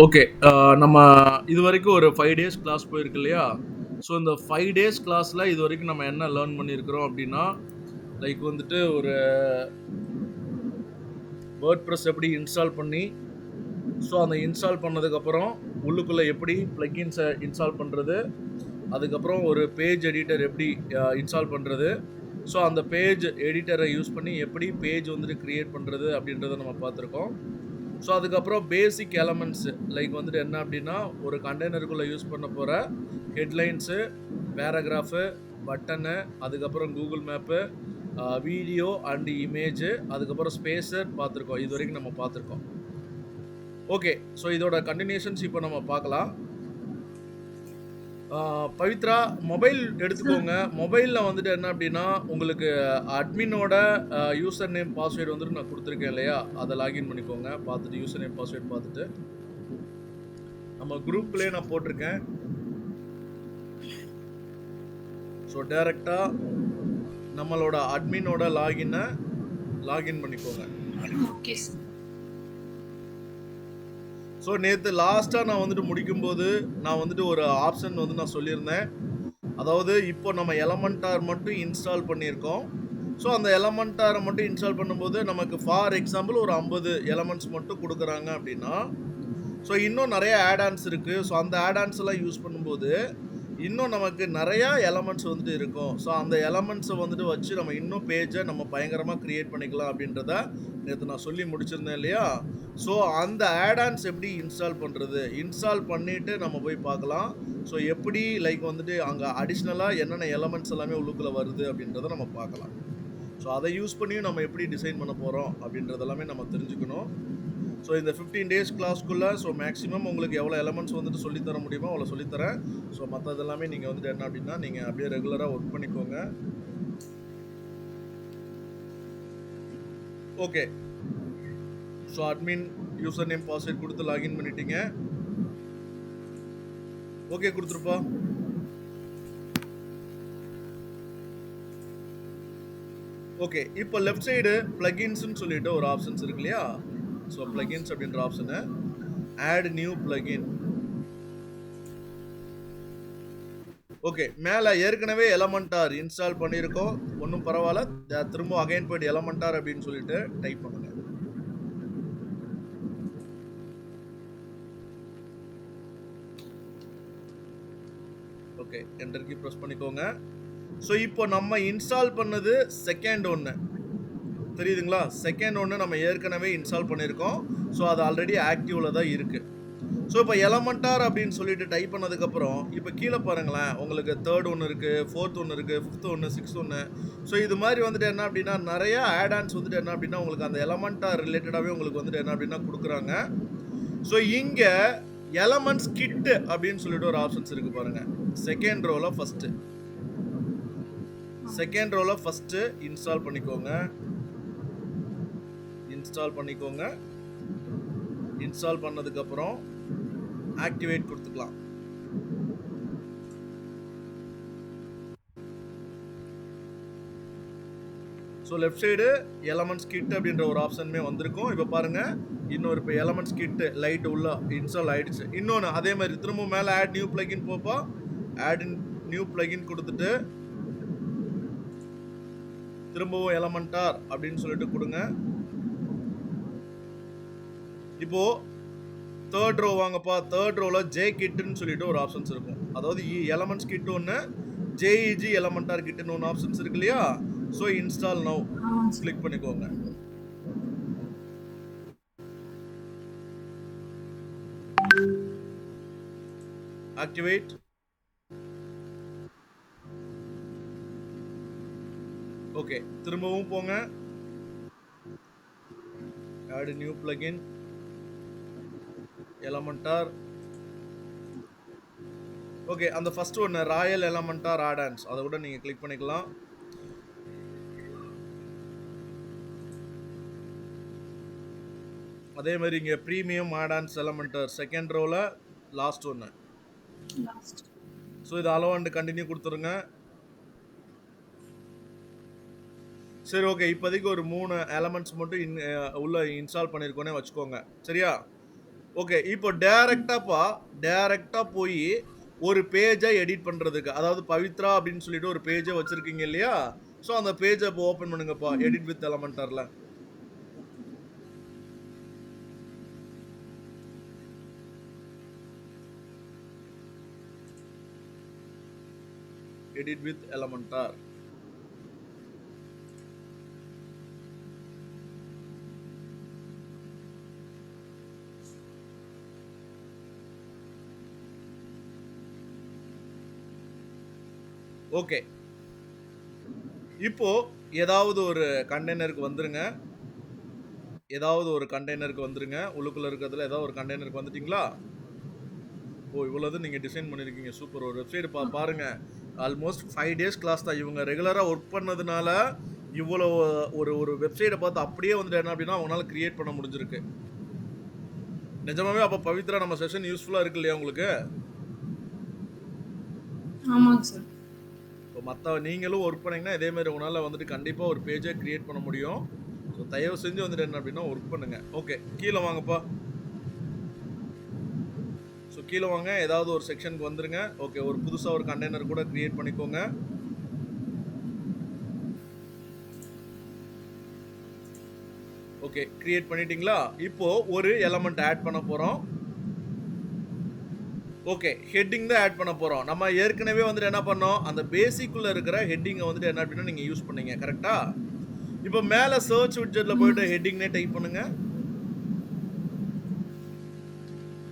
Okay. நம்ம இதுவரைக்கும் ஒரு 5 டேஸ் கிளாஸ் போயிருக்கு இல்லையா? ஸோ இந்த 5 டேஸ் கிளாஸ்ல இதுவரைக்கும் நம்ம என்ன லேர்ன் பண்ணியிருக்கிறோம் அப்டின்னா, லைக் வந்துட்டு ஒரு வேர்ட்பிரஸ் எப்படி இன்ஸ்டால் பண்ணி, ஸோ அந்த இன்ஸ்டால் பண்ணதுக்கப்புறம் உள்ளுக்குள்ள எப்படி பிளக்கின்ஸை இன்ஸ்டால் பண்றது, அதுக்கப்புறம் ஒரு பேஜ் எடிட்டர் எப்படி இன்ஸ்டால் பண்றது, ஸோ அந்த பேஜ் எடிட்டரை யூஸ் பண்ணி எப்படி பேஜ் வந்துட்டு கிரியேட் பண்றது அப்படின்றத நம்ம பார்த்துருக்கோம். ஸோ அதுக்கப்புறம் பேசிக் எலமெண்ட்ஸு லைக் வந்துட்டு என்ன அப்படின்னா, ஒரு கண்டெய்னருக்குள்ளே யூஸ் பண்ண போகிற ஹெட்லைன்ஸு, பேராகிராஃபு, பட்டனு, அதுக்கப்புறம் Google map, video and image, அதுக்கப்புறம் ஸ்பேஸர் பார்த்துருக்கோம். இது வரைக்கும் நம்ம பார்த்துருக்கோம். ஓகே. ஸோ இதோட கண்டினியூஷன்ஸ் இப்போ நம்ம பார்க்கலாம். பவித்ரா, மொபைல் எடுத்துக்கோங்க. மொபைலில் வந்துட்டு என்ன அப்படின்னா, உங்களுக்கு அட்மினோட யூசர் நேம் பாஸ்வேர்டு வந்துட்டு நான் கொடுத்துருக்கேன் இல்லையா? அதை லாகின் பண்ணிக்கோங்க. பார்த்துட்டு யூசர் நேம் பாஸ்வேர்டு பார்த்துட்டு நம்ம குரூப்லேயே நான் போட்டிருக்கேன். ஸோ டைரெக்டாக நம்மளோட அட்மினோட லாகின் பண்ணிக்கோங்க. Okay sir. ஸோ நேற்று லாஸ்ட்டாக நான் வந்துட்டு முடிக்கும்போது நான் வந்துட்டு ஒரு ஆப்ஷன் வந்து நான் சொல்லியிருந்தேன். அதாவது இப்போ நம்ம எலமெண்டார் மட்டும் இன்ஸ்டால் பண்ணியிருக்கோம். ஸோ அந்த எலமெண்டாரை மட்டும் இன்ஸ்டால் பண்ணும்போது நமக்கு ஃபார் எக்ஸாம்பிள் ஒரு 50 எலமெண்ட்ஸ் மட்டும் கொடுக்குறாங்க அப்படின்னா, ஸோ இன்னும் நிறைய ஆட்-ஆன்ஸ் இருக்குது. ஸோ அந்த ஆட்-ஆன்ஸ் எல்லாம் யூஸ் பண்ணும்போது இன்னும் நமக்கு நிறையா எலமெண்ட்ஸ் வந்துட்டு இருக்கும். ஸோ அந்த எலமெண்ட்ஸை வந்துட்டு வச்சு நம்ம இன்னும் பேஜை நம்ம பயங்கரமாக க்ரியேட் பண்ணிக்கலாம் அப்படின்றத நேற்று நான் சொல்லி முடிச்சிருந்தேன் இல்லையா? ஸோ அந்த ஆட்-ஆன்ஸ் எப்படி இன்ஸ்டால் பண்ணுறது, இன்ஸ்டால் பண்ணிவிட்டு நம்ம போய் பார்க்கலாம். ஸோ எப்படி லைக் வந்துட்டு அங்கே அடிஷ்னலாக என்னென்ன எலமெண்ட்ஸ் எல்லாமே உள்ளுக்குள்ளே வருது அப்படின்றத நம்ம பார்க்கலாம். ஸோ அதை யூஸ் பண்ணியும் நம்ம எப்படி டிசைன் பண்ண போகிறோம் அப்படின்றதெல்லாமே நம்ம தெரிஞ்சுக்கணும். ஸோ இந்த 15 டேஸ் கிளாஸ்க்குள்ளே ஸோ மேக்ஸிமம் உங்களுக்கு எவ்வளோ எலமெண்ட்ஸ் வந்துட்டு சொல்லித்தர முடியுமோ அவ்வளோ சொல்லித்தரேன். ஸோ மற்றதெல்லாமே நீங்கள் வந்துட்டு என்ன அப்படின்னா நீங்கள் அப்படியே ரெகுலராக ஒர்க் பண்ணிக்கோங்க. Okay. So admin user name password கொடுத்து லாகின் பண்ணிட்டீங்க. ஓகே கொடுத்துருப்பா. ஓகே. இப்போ லெஃப்ட் சைடு பிளகின்ஸ்னு சொல்லிட்டு ஒரு ஆப்ஷன்ஸ் இருக்கு இல்லையா? ஸோ பிளகின்ஸ் அப்படின்ற ஆப்ஷனு ஆட் நியூ பிளகின். ஓகே. மேலே ஏற்கனவே எலமெண்டார் இன்ஸ்டால் பண்ணியிருக்கோம், ஒன்றும் பரவாயில்ல. திரும்ப அகைன் போய்ட்டு எலமெண்டார் அப்படின்னு சொல்லிட்டு டைப் பண்ணுங்க. ஓகே, என்டர் கீ ப்ரெஸ் பண்ணிக்கோங்க. ஸோ இப்போ நம்ம இன்ஸ்டால் பண்ணது செகண்ட் ஒன்று தெரியுதுங்களா? செகண்ட் ஒன்று நம்ம ஏற்கனவே இன்ஸ்டால் பண்ணியிருக்கோம். ஸோ அது ஆல்ரெடி ஆக்டிவில் தான் இருக்குது. ஸோ இப்போ எலமெண்டார் அப்படின்னு சொல்லிட்டு டைப் பண்ணதுக்கப்புறம் இப்போ கீழே பாருங்களேன், உங்களுக்கு தேர்ட் ஒன்று இருக்குது, ஃபோர்த் ஒன்று இருக்குது, ஃபிஃப்த் ஒன்று, சிக்ஸ்த் ஒன்று. ஸோ இது மாதிரி வந்துட்டு என்ன அப்படின்னா நிறையா ஆட்-ஆன்ஸ் வந்துட்டு என்ன அப்படின்னா உங்களுக்கு அந்த எலமெண்டார் ரிலேட்டடாகவே உங்களுக்கு வந்துட்டு என்ன அப்படின்னா கொடுக்குறாங்க. ஸோ இங்கே எலமெண்ட்ஸ் கிட்டு அப்படின்னு சொல்லிட்டு ஒரு ஆப்ஷன்ஸ் இருக்குது பாருங்கள். செகண்ட் ரோவில் ஃபஸ்ட்டு இன்ஸ்டால் பண்ணிக்கோங்க. இன்ஸ்டால் பண்ணதுக்கப்புறம் ஆக்டிவேட் கொடுத்துக்கலாம். So left side elements kit அப்படின்ற ஒரு ஆப்ஷனுமே வந்திருக்கும். இப்போ பாருங்கள், இன்னொரு இப்போ எலமெண்ட்ஸ் கிட்டு லைட் உள்ள இன்ஸ்டால் ஆகிடுச்சு. இன்னொன்று அதே மாதிரி திரும்ப மேலே ஆட் நியூ பிளகின் போப்போ ஆட் நியூ பிளகின் கொடுத்துட்டு திரும்பவும் எலமெண்டார் அப்படின்னு சொல்லிட்டு கொடுங்க. இப்போ தேர்ட் ரோ வாங்கப்பா. தேர்ட் ரோவில் ஜே கிட்டுன்னு சொல்லிட்டு ஒரு ஆப்ஷன்ஸ் இருக்கும். அதாவது எலமெண்ட்ஸ் கிட் ஒன்று, ஜேஇஜி எலமெண்டார் கிட்டுன்னு ஒன்று ஆப்ஷன்ஸ் இருக்கு இல்லையா? ஸோ இன்ஸ்டால் நவ் கிளிக் பண்ணிக்கோங்க. ஆக்டிவேட். ஓகே, திரும்பவும் போங்க. Add new plugin Elementor. Okay, அந்த ஃபர்ஸ்ட் ஒன்று ராயல் எலமெண்டார் ஆட்-ஆன்ஸ் அதை கூட நீங்கள் கிளிக் பண்ணிக்கலாம். அதே மாதிரி இங்கே ப்ரீமியம் ஆட்-ஆன்ஸ் எலமெண்டார் செகண்ட் ரோவில் லாஸ்ட் ஒன்று. ஸோ இது அலோ அண்ட் கண்டினியூ கொடுத்துருங்க. சரி, ஓகே. இப்போதைக்கு ஒரு 3 எலமெண்ட்ஸ் மட்டும் உள்ள இன்ஸ்டால் பண்ணியிருக்கோன்னே வச்சுக்கோங்க, சரியா? ஓகே. இப்போ டைரக்ட்டா போயி ஒரு பேஜ எடிட் பண்றதுக்கு, அதாவது பவித்ரா அப்படின்னு சொல்லிட்டு ஒரு பேஜ வச்சிருக்கீங்க இல்லையா? ஸோ அந்த பேஜ இப்போ ஓப்பன் பண்ணுங்கப்பா. ம். எடிட் வித் எலமென்டார்ல. Edit with Elementor. ஓகே. இப்போ ஏதாவது ஒரு கண்டெய்னருக்கு வந்துருங்க. உள்ளுக்குள்ள இருக்கிறதுல ஏதாவது ஒரு கண்டெய்னருக்கு வந்துட்டீங்களா? ஓ! இவ்வளவு நீங்க டிசைன் பண்ணியிருக்கீங்க. சூப்பர். ஒரு வெப்சைட் பாருங்க. ஆல்மோஸ்ட் 5 டேஸ் கிளாஸ் தான். இவங்க ரெகுலரா வொர்க் பண்ணதுனால, இவ்வளோ ஒரு ஒரு வெப்சைட்ட பார்த்து அப்படியே வந்துட்டு என்ன அப்படின்னா, அவங்கனால கிரியேட் பண்ண முடிஞ்சிருக்கு. நிஜமாவே அப்ப பவித்ரா நம்ம செஷன் யூஸ்ஃபுல்லா இருக்கு இல்லையா உங்களுக்கு? ஆமாங்க சார். இப்போ நீங்களும் ஒர்க் பண்ணீங்கன்னா, இதே மாரி உங்களால வந்துட்டு கண்டிப்பா ஒரு பேஜ கிரியேட் பண்ண முடியும். ஸோ தயவு செஞ்சு வந்துட்டு என்ன அப்படின்னா, ஒர்க் பண்ணுங்க. ஓகே. கீழ வாங்கப்பா. ஸோ கீழ வாங்க. ஏதாவது ஒரு செக்ஷனுக்கு வந்துருங்க. ஓகே. ஒரு புதுசா ஒரு கண்டெய்னர் கூட கிரியேட் பண்ணிக்கோங்க. ஓகே. கிரியேட் பண்ணிட்டீங்களா? இப்போ ஒரு எலிமெண்ட் ஆட் பண்ண போறோம். ஓகே. ஹெட்டிங் தான் ஆட் பண்ண போறோம். நம்ம ஏற்கனவே வந்துட்டு என்ன பண்ணோம்? அந்த பேசிக்குள்ள இருக்கிற ஹெட்டிங்க வந்துட்டு என்ன அப்படின்னா நீங்க யூஸ் பண்ணீங்க. கரெக்ட்டா? இப்போ மேல சர்ச் விட்ஜெட்ல ம். போயிட்டு ஹெட்டிங்னே டைப் பண்ணுங்க.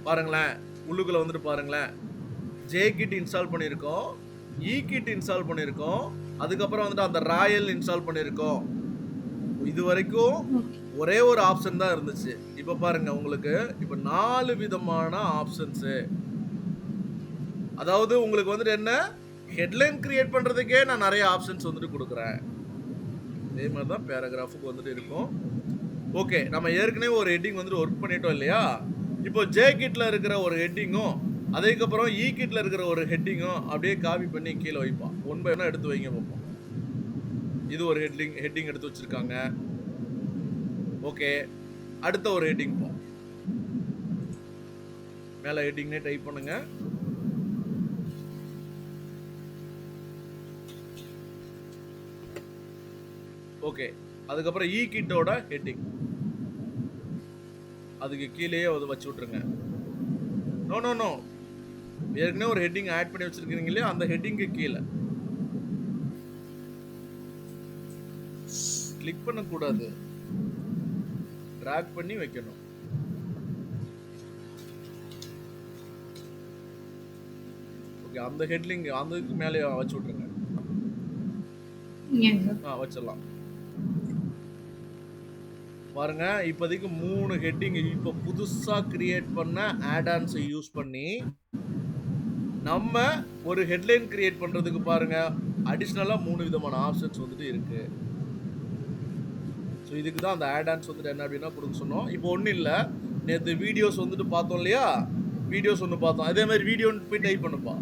பாருங்களேன். உள்ளுக்குள்ள வந்துட்டு பாருங்களேன். jkit இன்ஸ்டால் பண்ணியிருக்கோம். ekit இன்ஸ்டால் பண்ணியிருக்கோம். அதுக்கப்புறம் வந்துட்டு அந்த ராயல் இன்ஸ்டால் பண்ணியிருக்கோம். இதுவரைக்கும் ஓகே. ஒரே ஒரு ஆப்ஷன் தான் இருந்துச்சு. இப்ப பாருங்க உங்களுக்கு இப்ப 4 விதமான ஆப்ஷன்ஸு. அதாவது உங்களுக்கு வந்துட்டு என்ன, ஹெட்லைன் கிரியேட் பண்றதுக்கே நான் நெறைய ஆப்ஷன்ஸ் வந்துட்டு குடுக்குறேன். இதே மாரி தான் பேராகிராஃப்க்கு வந்துட்டு இருக்கும். ஓகே. நம்ம ஏற்கனவே ஒரு ஹெட்டிங் வந்துட்டு வொர்க் பண்ணிட்டோம் இல்லையா? இப்போ jkitல இருக்கிற ஒரு ஹெட்டிங்கும், அதுக்கப்புறம் ekitல இருக்கிற ஒரு ஹெட்டிங்கும் அப்படியே காப்பி பண்ணி கீழ வைப்போம். ஒன் பை ஒன்னா எடுத்து வைங்க பாப்போம். இது ஒரு ஹெட்டிங் எடுத்து வச்சிருக்காங்க. ஓகே. அடுத்த ஒரு ஹெட்டிங் போம். மேல ஹெட்டிங்னே டைப் பண்ணுங்க. ஓகே. அதுக்கப்புறம் ekitோட ஹெட்டிங். அதுக்கு கீழயே அத வச்சு விட்டுருங்க. நோ. ஏற்கனவே ஒரு ஹெட்டிங் ஆட் பண்ணி வச்சிருக்கீங்க இல்லையா? அந்த ஹெட்டிங்க்கு கீழ. கிளிக் பண்ணக்கூடாது. டிராக் பண்ணி வைக்கணும். ஓகே. அந்த ஹெட்லிங் அந்த இதுக்கு மேலயே வச்சு விட்டுருங்க. ஏங்க சார்? வச்சிடலாம். பாருங்க இப்போதைக்கு 3 ஹெட்டிங் இப்போ புதுசா கிரியேட் பண்ண ஆட் ஆன்ஸை யூஸ் பண்ணி நம்ம ஒரு ஹெட்லைன் கிரியேட் பண்றதுக்கு பாருங்க அடிஷனலா 3 விதமான ஆப்ஷன்ஸ் வந்துட்டு இருக்கு. ஸோ இதுக்கு தான் அந்த ஆட் ஆன்ஸ் வந்துட்டு என்ன அப்படின்னா கொடுக்க சொன்னோம். இப்போ ஒன்றும் இல்லை, நேற்று வீடியோஸ் வந்துட்டு பார்த்தோம் இல்லையா? வீடியோஸ் ஒன்று பார்த்தோம். அதே மாதிரி வீடியோன்னு போய் டைப் பண்ணுப்பா.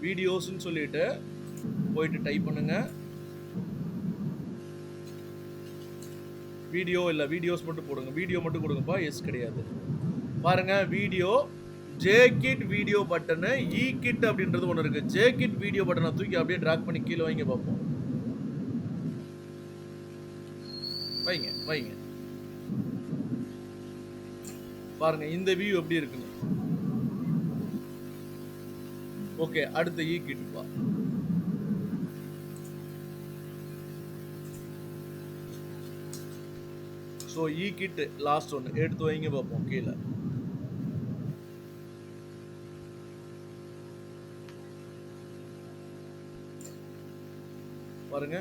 வீடியோஸ்ன்னு சொல்லிட்டு போயிட்டு டைப் பண்ணுங்க. வீடியோ இல்லை, வீடியோஸ் மட்டும் போடுங்க. வீடியோ மட்டும் கொடுங்கப்பா. எஸ் கிடையாது. பாருங்க video jkit video button ekit அப்படின்றது ஒன்று இருக்கு. jkit வீடியோ பட்டனை தூக்கி அப்படியே டிராக் பண்ணி கீழே வைங்க பார்ப்போம். வைங்க. பாருங்க இந்த வியூ எப்படி இருக்குன்னு. ஓகே. அடுத்து ekit பா. ஸோ ekit லாஸ்ட் ஒன்று எடுத்து வைங்க பார்ப்போம் கீழே. பாருங்க.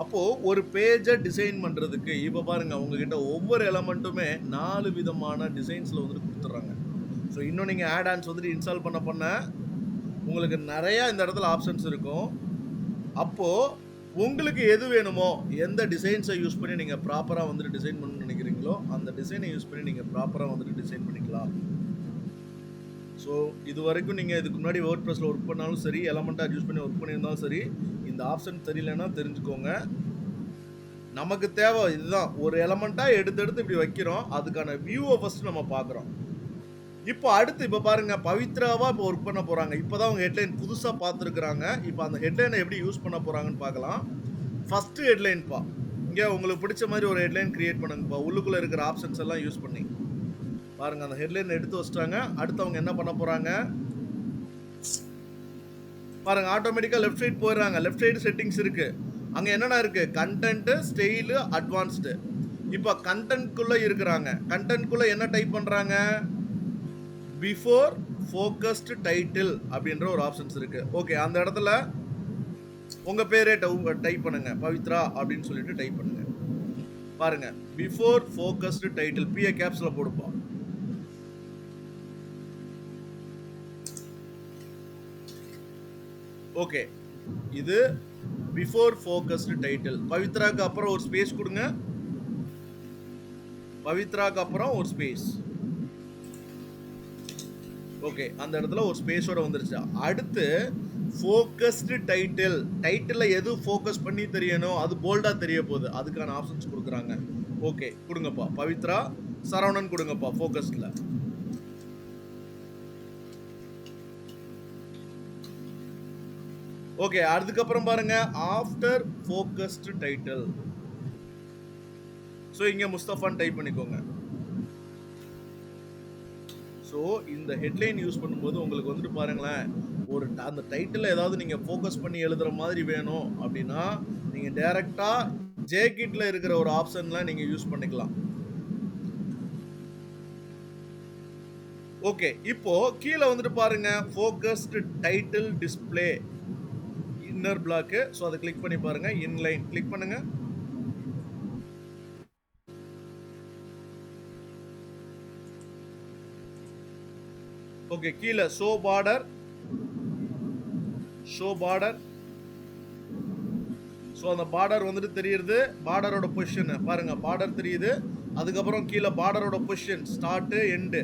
அப்போ ஒரு பேஜை டிசைன் பண்றதுக்கு இப்போ பாருங்க உங்ககிட்ட ஒவ்வொரு எலமெண்ட்டுமே 4 விதமான டிசைன்ஸ்ல வந்துட்டு கொடுத்துட்றாங்க. ஸோ இன்னும் நீங்கள் ஆட் ஆன்ஸ் வந்துட்டு இன்ஸ்டால் பண்ண உங்களுக்கு நிறையா இந்த இடத்துல ஆப்ஷன்ஸ் இருக்கும். அப்போ உங்களுக்கு எது வேணுமோ, எந்த டிசைன்ஸை யூஸ் பண்ணி நீங்கள் ப்ராப்பராக வந்துட்டு டிசைன் பண்ணணும்னு நினைக்கிறீங்களோ அந்த டிசைனை யூஸ் பண்ணி நீங்கள் ப்ராப்பராக வந்துட்டு டிசைன் பண்ணிக்கலாம். ஸோ இது வரைக்கும் நீங்கள் இதுக்கு முன்னாடி வேர்ட்பிரஸ்ல ஒர்க் பண்ணாலும் சரி, எலமெண்டார் யூஸ் பண்ணி ஒர்க் பண்ணியிருந்தாலும் சரி, இந்த ஆப்ஷன் தெரியலன்னா தெரிஞ்சுக்கோங்க. நமக்கு தேவை இதுதான். ஒரு எலமெண்ட்டா எடுத்து எடுத்து இப்படி வைக்கிறோம். அதுக்கான வியூவ ஃபர்ஸ்ட் நம்ம பார்க்குறோம். இப்போ அடுத்து இப்ப பாருங்க பவித்ராவா இப்போ ஒர்க் பண்ண போறாங்க. இப்பதான் அவங்க ஹெட்லைன் புதுசா பார்த்துருக்காங்க. இப்போ அந்த ஹெட்லைனை எப்படி யூஸ் பண்ண போறாங்கன்னு பார்க்கலாம். ஃபர்ஸ்ட் ஹெட்லைன் பா. இங்க உங்களுக்கு பிடிச்ச மாதிரி ஒரு ஹெட்லைன் கிரியேட் பண்ணுங்கப்பா. உள்ளுக்குள்ள இருக்கிற ஆப்ஷன்ஸ் எல்லாம் யூஸ் பண்ணி. பாருங்க அந்த ஹெட்லைன் எடுத்து வச்சிட்டாங்க. அடுத்து அவங்க என்ன பண்ண போறாங்க? பாருங்க ஆட்டோமேட்டிக்கா லெஃப்ட் சைடு போயிடுறாங்க. லெஃப்ட் சைடு செட்டிங்ஸ் இருக்கு. அங்க என்னென்ன இருக்கு? Content, style, advanced. இப்போ கண்டென்ட்குள்ள இருக்கிறாங்க. கண்டென்ட்குள்ள என்ன டைப் பண்றாங்க? பிஃபோர் ஃபோக்கஸ்டு டைட்டில் அப்படின்ற ஒரு ஆப்ஷன்ஸ் இருக்கு. ஓகே அந்த இடத்துல உங்க பேரே டைப் பண்ணுங்க. பவித்ரா அப்படின்னு சொல்லிட்டு டைப் பண்ணுங்க. பாருங்க பிஃபோர் ஃபோக்கஸ்டு டைட்டில் பிஏ கேப்ஸ்ல போடுப்போம். ஓகே இது பிஃபோர் ஃபோக்கஸ்டு டைட்டில். பவித்ராக்கு அப்புறம் ஒரு ஸ்பேஸ் கொடுங்க. பவித்ராக்கு அப்புறம் ஒரு ஸ்பேஸ். ஓகே அந்த இடத்துல ஒரு ஸ்பேஸோட வந்துருச்சு. அடுத்து ஃபோக்கஸ்டு டைட்டில். டைட்டில்ல எது ஃபோக்கஸ் பண்ணி தெரியணும் அது போல்டா தெரிய போகுது. அதுக்கான ஆப்ஷன்ஸ் கொடுக்குறாங்க. ஓகே கொடுங்கப்பா. பவித்ரா சரவணன் கொடுங்கப்பா ஃபோக்கஸ்ட்ல. ஓகே அதுக்கப்புறம் பாருங்க ஆஃப்டர் ஃபோக்கஸ்டு டைட்டில். ஸோ இங்க முஸ்தஃபான் டைப் பண்ணிக்கோங்க. ஸோ இந்த ஹெட்லைன் யூஸ் பண்ணும்போது உங்களுக்கு வந்துட்டு பாருங்களேன் ஒரு அந்த டைட்டில் ஏதாவது நீங்கள் ஃபோக்கஸ் பண்ணி எழுதுகிற மாதிரி வேணும் அப்படின்னா நீங்கள் டைரெக்டாக ஜேகிட்ல இருக்கிற ஒரு ஆப்ஷன்லாம் நீங்கள் யூஸ் பண்ணிக்கலாம். ஓகே இப்போ கீழே வந்துட்டு பாருங்க focused title display inner block. So அதை கிளிக் பண்ணி பாருங்க. இன்லைன் கிளிக் பண்ணுங்க. ஓகே கீழே ஷோ பார்டர். ஸோ அந்த பார்டர் வந்துட்டு தெரியுது. பார்டரோட பொசிஷன் பாருங்க. பார்டர் தெரியுது. அதுக்கப்புறம் கீழே பார்டரோட பொசிஷன் ஸ்டார்ட் எண்டு.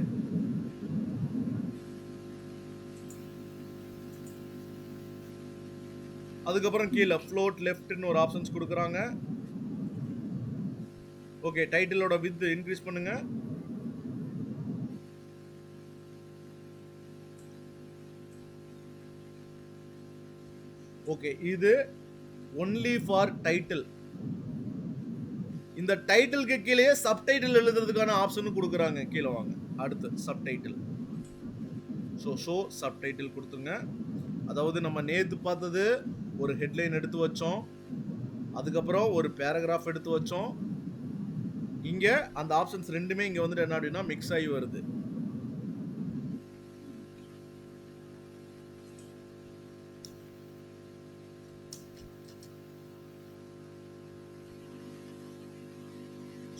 அதுக்கப்புறம் கீழே ஃப்ளோட் லெஃப்ட்னு ஒரு ஆப்ஷன்ஸ் கொடுக்குறாங்க. ஓகே டைட்டிலோட வித் இன்க்ரீஸ் பண்ணுங்க. ஓகே இது ஒன்லி ஃபார் டைட்டில். இந்த டைட்டிலுக்கு கீழே சப்டைட்டில் எழுதுறதுக்கான ஆப்ஷனும் கொடுக்குறாங்க. கீழே வாங்க. அடுத்து சப்டைட்டில். ஷோ சப்டைட்டில் கொடுத்துங்க. அதாவது நம்ம நேற்று பார்த்தது ஒரு ஹெட்லைன் எடுத்து வச்சோம். அதுக்கப்புறம் ஒரு பேராகிராஃப் எடுத்து வச்சோம். இங்கே அந்த ஆப்ஷன்ஸ் ரெண்டுமே இங்கே வந்துட்டு என்ன அப்படின்னா மிக்ஸ் ஆகி வருது.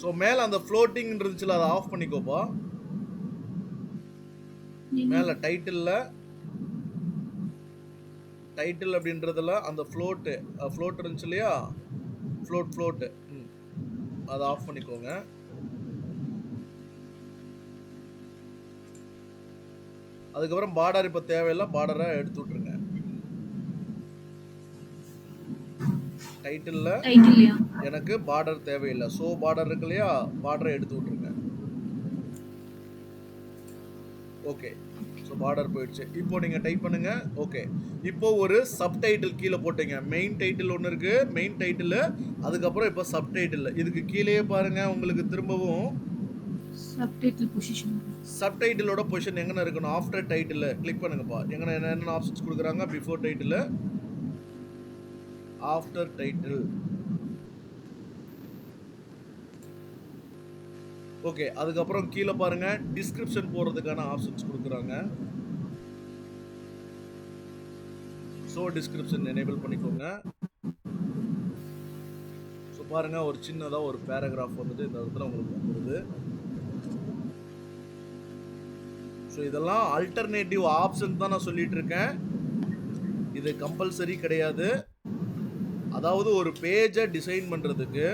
ஸோ மேலே அந்த ஃப்ளோட்டிங் இருந்துச்சுல அதை ஆஃப் பண்ணிக்கோப்பா. மேலே டைட்டில் அப்படின்றதுல அந்த ஃப்ளோட் இருந்துச்சு இல்லையா? ஃப்ளோட் அதை ஆஃப் பண்ணிக்கோங்க. அதுக்கப்புறம் பார்டர் இப்போ தேவையில்லை. பார்டரை எடுத்து விட்டுருங்க. டைட்டில்ல எனக்கு பார்டர் தேவையில்லை. ஸோ பார்டர் இருக்கு இல்லையா? பார்டரை எடுத்து விட்டுருங்க. ஓகே ஸோ பார்டர் போயிடுச்சு. இப்போ நீங்கள் டைப் பண்ணுங்க. ஓகே இப்போ ஒரு சப்டைட்டில் கீழே போட்டீங்க. மெயின் டைட்டில் ஒன்று இருக்கு. மெயின் டைட்டில் அதுக்கப்புறம் இப்போ சப்டைட்டில். இதுக்கு கீழே பாருங்க உங்களுக்கு திரும்பவும் சப்டைட்டிலோட பொசிஷன் எங்கே இருக்கணும்? ஆஃப்டர் டைட்டில் கிளிக் பண்ணுங்கப்பா. எங்கே என்னென்ன ஆப்ஷன்ஸ் கொடுக்குறாங்க? Before title, after title. Okay அதுக்கப்புறம் கீழே பாருங்க டிஸ்கிரிப்ஷன் போடுறதுக்கான ஆப்ஷன்ஸ் கொடுக்குறாங்க. ஸோ டிஸ்கிரிப்ஷன் எனேபிள் பண்ணிக்கோங்க. ஸோ பாருங்க ஒரு சின்னதாக ஒரு பேராகிராஃப் வந்துட்டு இந்த இடத்துல உங்களுக்கு வந்துடுது. ஸோ இதெல்லாம் ஆல்டர்னேட்டிவ் ஆப்ஷன் தான் நான் சொல்லிட்டு இருக்கேன். இது கம்பல்சரி கிடையாது. அதாவது ஒரு பேஜை டிசைன் பண்ணுறதுக்கு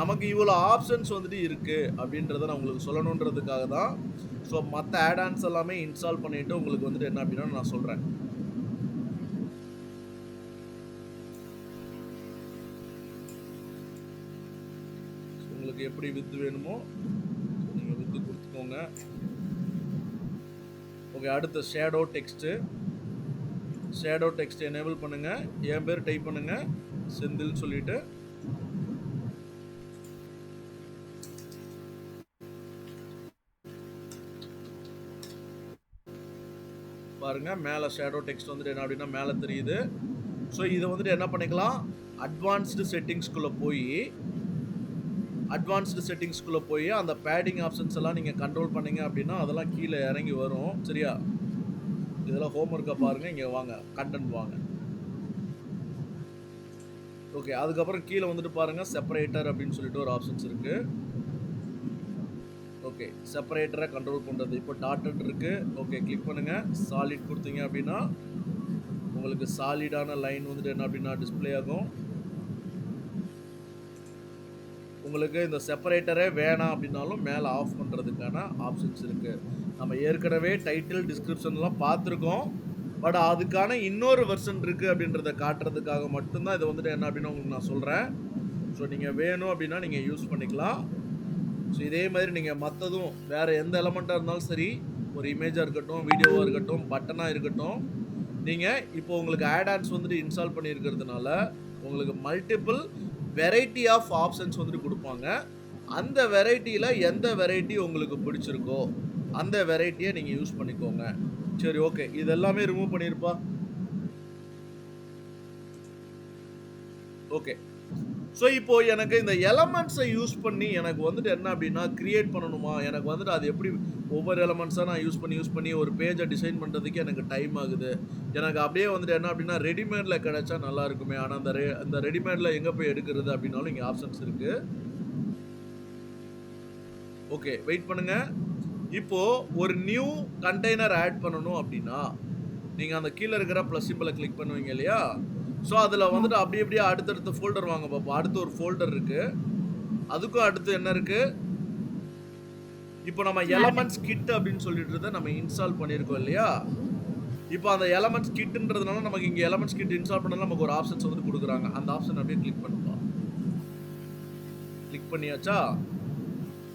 நமக்கு இவ்வளோ ஆப்ஷன்ஸ் வந்துட்டு இருக்குது அப்படின்றத நான் உங்களுக்கு சொல்லணுன்றதுக்காக தான். ஸோ மற்ற ஆட்-ஆன்ஸ் எல்லாமே இன்ஸ்டால் பண்ணிவிட்டு உங்களுக்கு வந்துட்டு என்ன அப்படின்னா நான் சொல்கிறேன். உங்களுக்கு எப்படி வித் வேணுமோ நீங்கள் வித்து கொடுத்துக்கோங்க. ஓகே, அடுத்த shadow text. Shadow text enable பண்ணுங்கள். என் பேர் டைப் பண்ணுங்கள், செந்தில் சொல்லிவிட்டு. பாருங்கள், மேலே ஷேடோ டெக்ஸ்ட் வந்துட்டு என்ன அப்படின்னா மேலே தெரியுது. ஸோ இதை வந்துட்டு என்ன பண்ணிக்கலாம், அட்வான்ஸ்டு செட்டிங்ஸ்குள்ளே போய் அந்த பேடிங் ஆப்ஷன்ஸ் எல்லாம் நீங்கள் கண்ட்ரோல் பண்ணீங்க அப்படின்னா அதெல்லாம் கீழே இறங்கி வரும். சரியா, இதெல்லாம் ஹோம்ஒர்க்காக பாருங்கள். இங்கே வாங்க, கண்டென்ட் வாங்க. ஓகே, அதுக்கப்புறம் கீழே வந்துட்டு பாருங்கள், செப்பரேட்டர் அப்படின்னு சொல்லிட்டு ஒரு ஆப்ஷன்ஸ் இருக்குது. ஓகே, செப்பரேட்டரை கண்ட்ரோல் பண்ணுறது இப்போ டாட்டட் இருக்குது. ஓகே, கிளிக் பண்ணுங்கள். சாலிட் கொடுத்தீங்க அப்படின்னா உங்களுக்கு சாலிடான லைன் வந்துட்டு என்ன அப்படின்னா டிஸ்பிளே ஆகும். உங்களுக்கு இந்த செப்பரேட்டரே வேணாம் அப்படின்னாலும் மேலே ஆஃப் பண்ணுறதுக்கான ஆப்ஷன்ஸ் இருக்குது. நம்ம ஏற்கனவே டைட்டில் டிஸ்கிரிப்ஷன்லாம் பார்த்துருக்கோம். பட் அதுக்கான இன்னொரு வெர்ஷன் இருக்குது அப்படின்றத காட்டுறதுக்காக மட்டும்தான் இதை வந்துட்டு என்ன அப்படின்னா உங்களுக்கு நான் சொல்கிறேன். ஸோ நீங்கள் வேணும் அப்படின்னா நீங்கள் யூஸ் பண்ணிக்கலாம். ஸோ இதே மாதிரி நீங்கள் மற்றதும் வேறு எந்த எலமெண்ட்டாக இருந்தாலும் சரி, ஒரு இமேஜாக இருக்கட்டும், வீடியோவாக இருக்கட்டும், பட்டனாக இருக்கட்டும், நீங்கள் இப்போ உங்களுக்கு ஆட்-ஆன்ஸ் வந்துட்டு இன்ஸ்டால் பண்ணியிருக்கிறதுனால உங்களுக்கு மல்டிபிள் வெரைட்டி ஆஃப் ஆப்ஷன்ஸ் வந்துட்டு கொடுப்பாங்க. அந்த வெரைட்டியில் எந்த வெரைட்டி உங்களுக்கு பிடிச்சிருக்கோ அந்த வெரைட்டியை நீங்கள் யூஸ் பண்ணிக்கோங்க. சரி, ஓகே, இதெல்லாமே ரிமூவ் பண்ணியிருப்பா. ஓகே, ஸோ இப்போ எனக்கு இந்த எலமெண்ட்ஸை யூஸ் பண்ணி எனக்கு வந்துட்டு என்ன அப்படின்னா கிரியேட் பண்ணணுமா, எனக்கு வந்துட்டு அது எப்படி ஒவ்வொரு எலமெண்ட்ஸாக நான் யூஸ் பண்ணி ஒரு பேஜை டிசைன் பண்ணுறதுக்கு எனக்கு டைம் ஆகுது. எனக்கு அப்படியே வந்துட்டு என்ன அப்படின்னா ரெடிமேடில் கிடைச்சா நல்லா இருக்குமே. ஆனால் அந்த ரெடிமேடில் எங்கே போய் எடுக்கிறது அப்படின்னாலும் இங்கே ஆப்ஷன்ஸ் இருக்குது. ஓகே, வெயிட் பண்ணுங்கள். இப்போது ஒரு நியூ கண்டெய்னர் ஆட் பண்ணணும் அப்படின்னா நீங்கள் அந்த கீழே இருக்கிற ப்ளஸ் சிம்பிளை கிளிக் பண்ணுவீங்க இல்லையா. ஸோ அதில் வந்துட்டு அப்படியே அடுத்தடுத்த ஃபோல்டர் வாங்க பார்ப்போம். அடுத்து ஒரு ஃபோல்டர் இருக்குது, அதுக்கும் அடுத்து என்ன இருக்குது, இப்போ நம்ம எலமெண்ட்ஸ் கிட் அப்படின்னு சொல்லிட்டு நம்ம இன்ஸ்டால் பண்ணியிருக்கோம் இல்லையா. இப்போ அந்த எலமெண்ட்ஸ் கிட்ன்றதுனால நமக்கு இங்கே எலமெண்ட்ஸ் கிட் இன்ஸ்டால் பண்ணால் நமக்கு ஒரு ஆப்ஷன்ஸ் வந்துட்டு கொடுக்குறாங்க. அந்த ஆப்ஷன் அப்படியே கிளிக் பண்ணுவோம். கிளிக் பண்ணியாச்சா?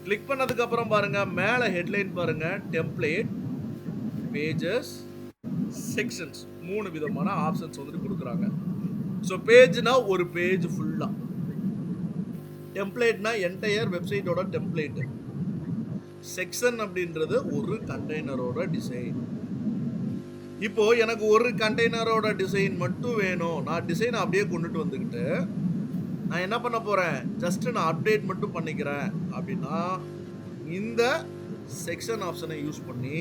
கிளிக் பண்ணதுக்கப்புறம் பாருங்கள், மேலே ஹெட்லைன் பாருங்கள், டெம்ப்ளேட், பேஜஸ், செக்ஷன்ஸ், 3 விதமான ஆப்ஷன்ஸ் வந்துட்டு கொடுக்குறாங்க. ஸோ பேஜ்னா ஒரு பேஜ் ஃபுல்லாக, டெம்ப்ளேட்னா என்டையர் வெப்சைட்டோட டெம்ப்ளேட்டு, செக்ஷன் அப்படின்றது ஒரு கண்டெய்னரோட டிசைன். இப்போ எனக்கு ஒரு கண்டெய்னரோட டிசைன் மட்டும் வேணும், நான் டிசைனை அப்படியே கொண்டுட்டு வந்துக்கிட்டு நான் என்ன பண்ண போகிறேன், ஜஸ்ட் நான் அப்டேட் மட்டும் பண்ணிக்கிறேன் அப்படின்னா இந்த செக்ஷன் ஆப்ஷனை யூஸ் பண்ணி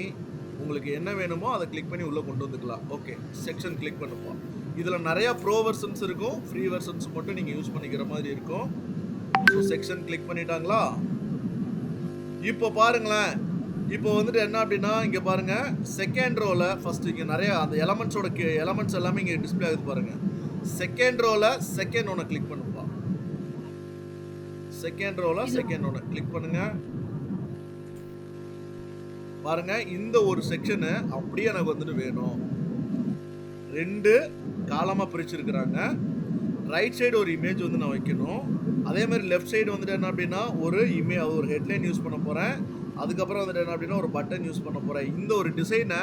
உங்களுக்கு என்ன வேணுமோ அதை கிளிக் பண்ணி உள்ளே கொண்டு வந்துக்கலாம். ஓகே, செக்ஷன் கிளிக் பண்ணுப்போம். இதில் நிறையா ப்ரோ வெர்ஷன்ஸ் இருக்கும், ஃப்ரீ வெர்ஷன்ஸ் மட்டும் நீங்கள் யூஸ் பண்ணிக்கிற மாதிரி இருக்கும். ஸோ செக்ஷன் கிளிக் பண்ணிட்டாங்களா? இப்போ பாருங்களேன், இப்போ வந்துட்டு என்ன அப்படின்னா இங்கே பாருங்கள், செகண்ட் ரோவில் ஃபஸ்ட்டு இங்கே நிறையா அந்த எலமெண்ட்ஸ் எல்லாமே இங்கே டிஸ்பிளே ஆகுது பாருங்கள். செகண்ட் ரோவில் செகண்ட் ஒன்று கிளிக் பண்ணுப்பா. செகண்ட் ரோவில் செகண்ட் ஒன்று கிளிக் பண்ணுங்கள். பாருங்கள், இந்த ஒரு செக்ஷனு அப்படியே எனக்கு வந்துட்டு வேணும். 2 காலமாக பிரிச்சுருக்குறாங்க. ரைட் சைடு ஒரு இமேஜ் வந்து நான் வைக்கணும். அதே மாதிரி லெஃப்ட் சைடு வந்துட்டு என்ன அப்படின்னா ஒரு ஹெட்லைன் யூஸ் பண்ண போகிறேன். அதுக்கப்புறம் வந்துட்டு என்ன அப்படின்னா ஒரு பட்டன் யூஸ் பண்ண போகிறேன். இந்த ஒரு டிசைனை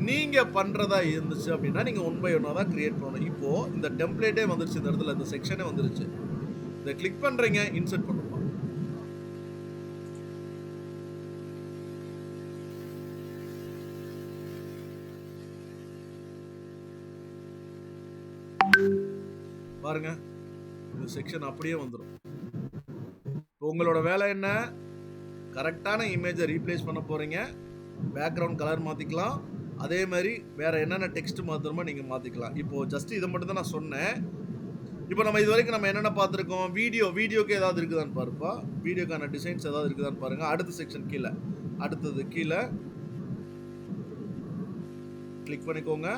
நீங்கள் பண்ணுறதா இருந்துச்சு அப்படின்னா நீங்கள் 1 by 1 தான் க்ரியேட் பண்ணணும். இப்போது இந்த டெம்ப்ளேட்டே வந்துருச்சு, இந்த இடத்துல இந்த செக்ஷனே வந்துருச்சு. இதை கிளிக் பண்ணுறீங்க, இன்சர்ட் பண்ணுவோம். பாருங்க, இந்த செக்ஷன் அப்படியே வந்துடும். இப்போ உங்களோட வேலை என்ன, கரெக்டான இமேஜை ரீப்ளேஸ் பண்ண போகிறீங்க. பேக்ரவுண்ட் கலர் மாற்றிக்கலாம், அதே மாதிரி வேறு என்னென்ன டெக்ஸ்ட் மாற்றணுமோ நீங்கள் மாற்றிக்கலாம். இப்போது ஜஸ்ட் இதை மட்டும் தான் நான் சொன்னேன். இப்போ நம்ம இது வரைக்கும் நம்ம என்னென்ன பார்த்துருக்கோம், வீடியோக்கு ஏதாவது இருக்குதான்னு பாருப்பா, வீடியோக்கான டிசைன்ஸ் ஏதாவது இருக்குதான்னு பாருங்கள். அடுத்த செக்ஷன் கீழே, அடுத்தது கீழே கிளிக் பண்ணிக்கோங்க.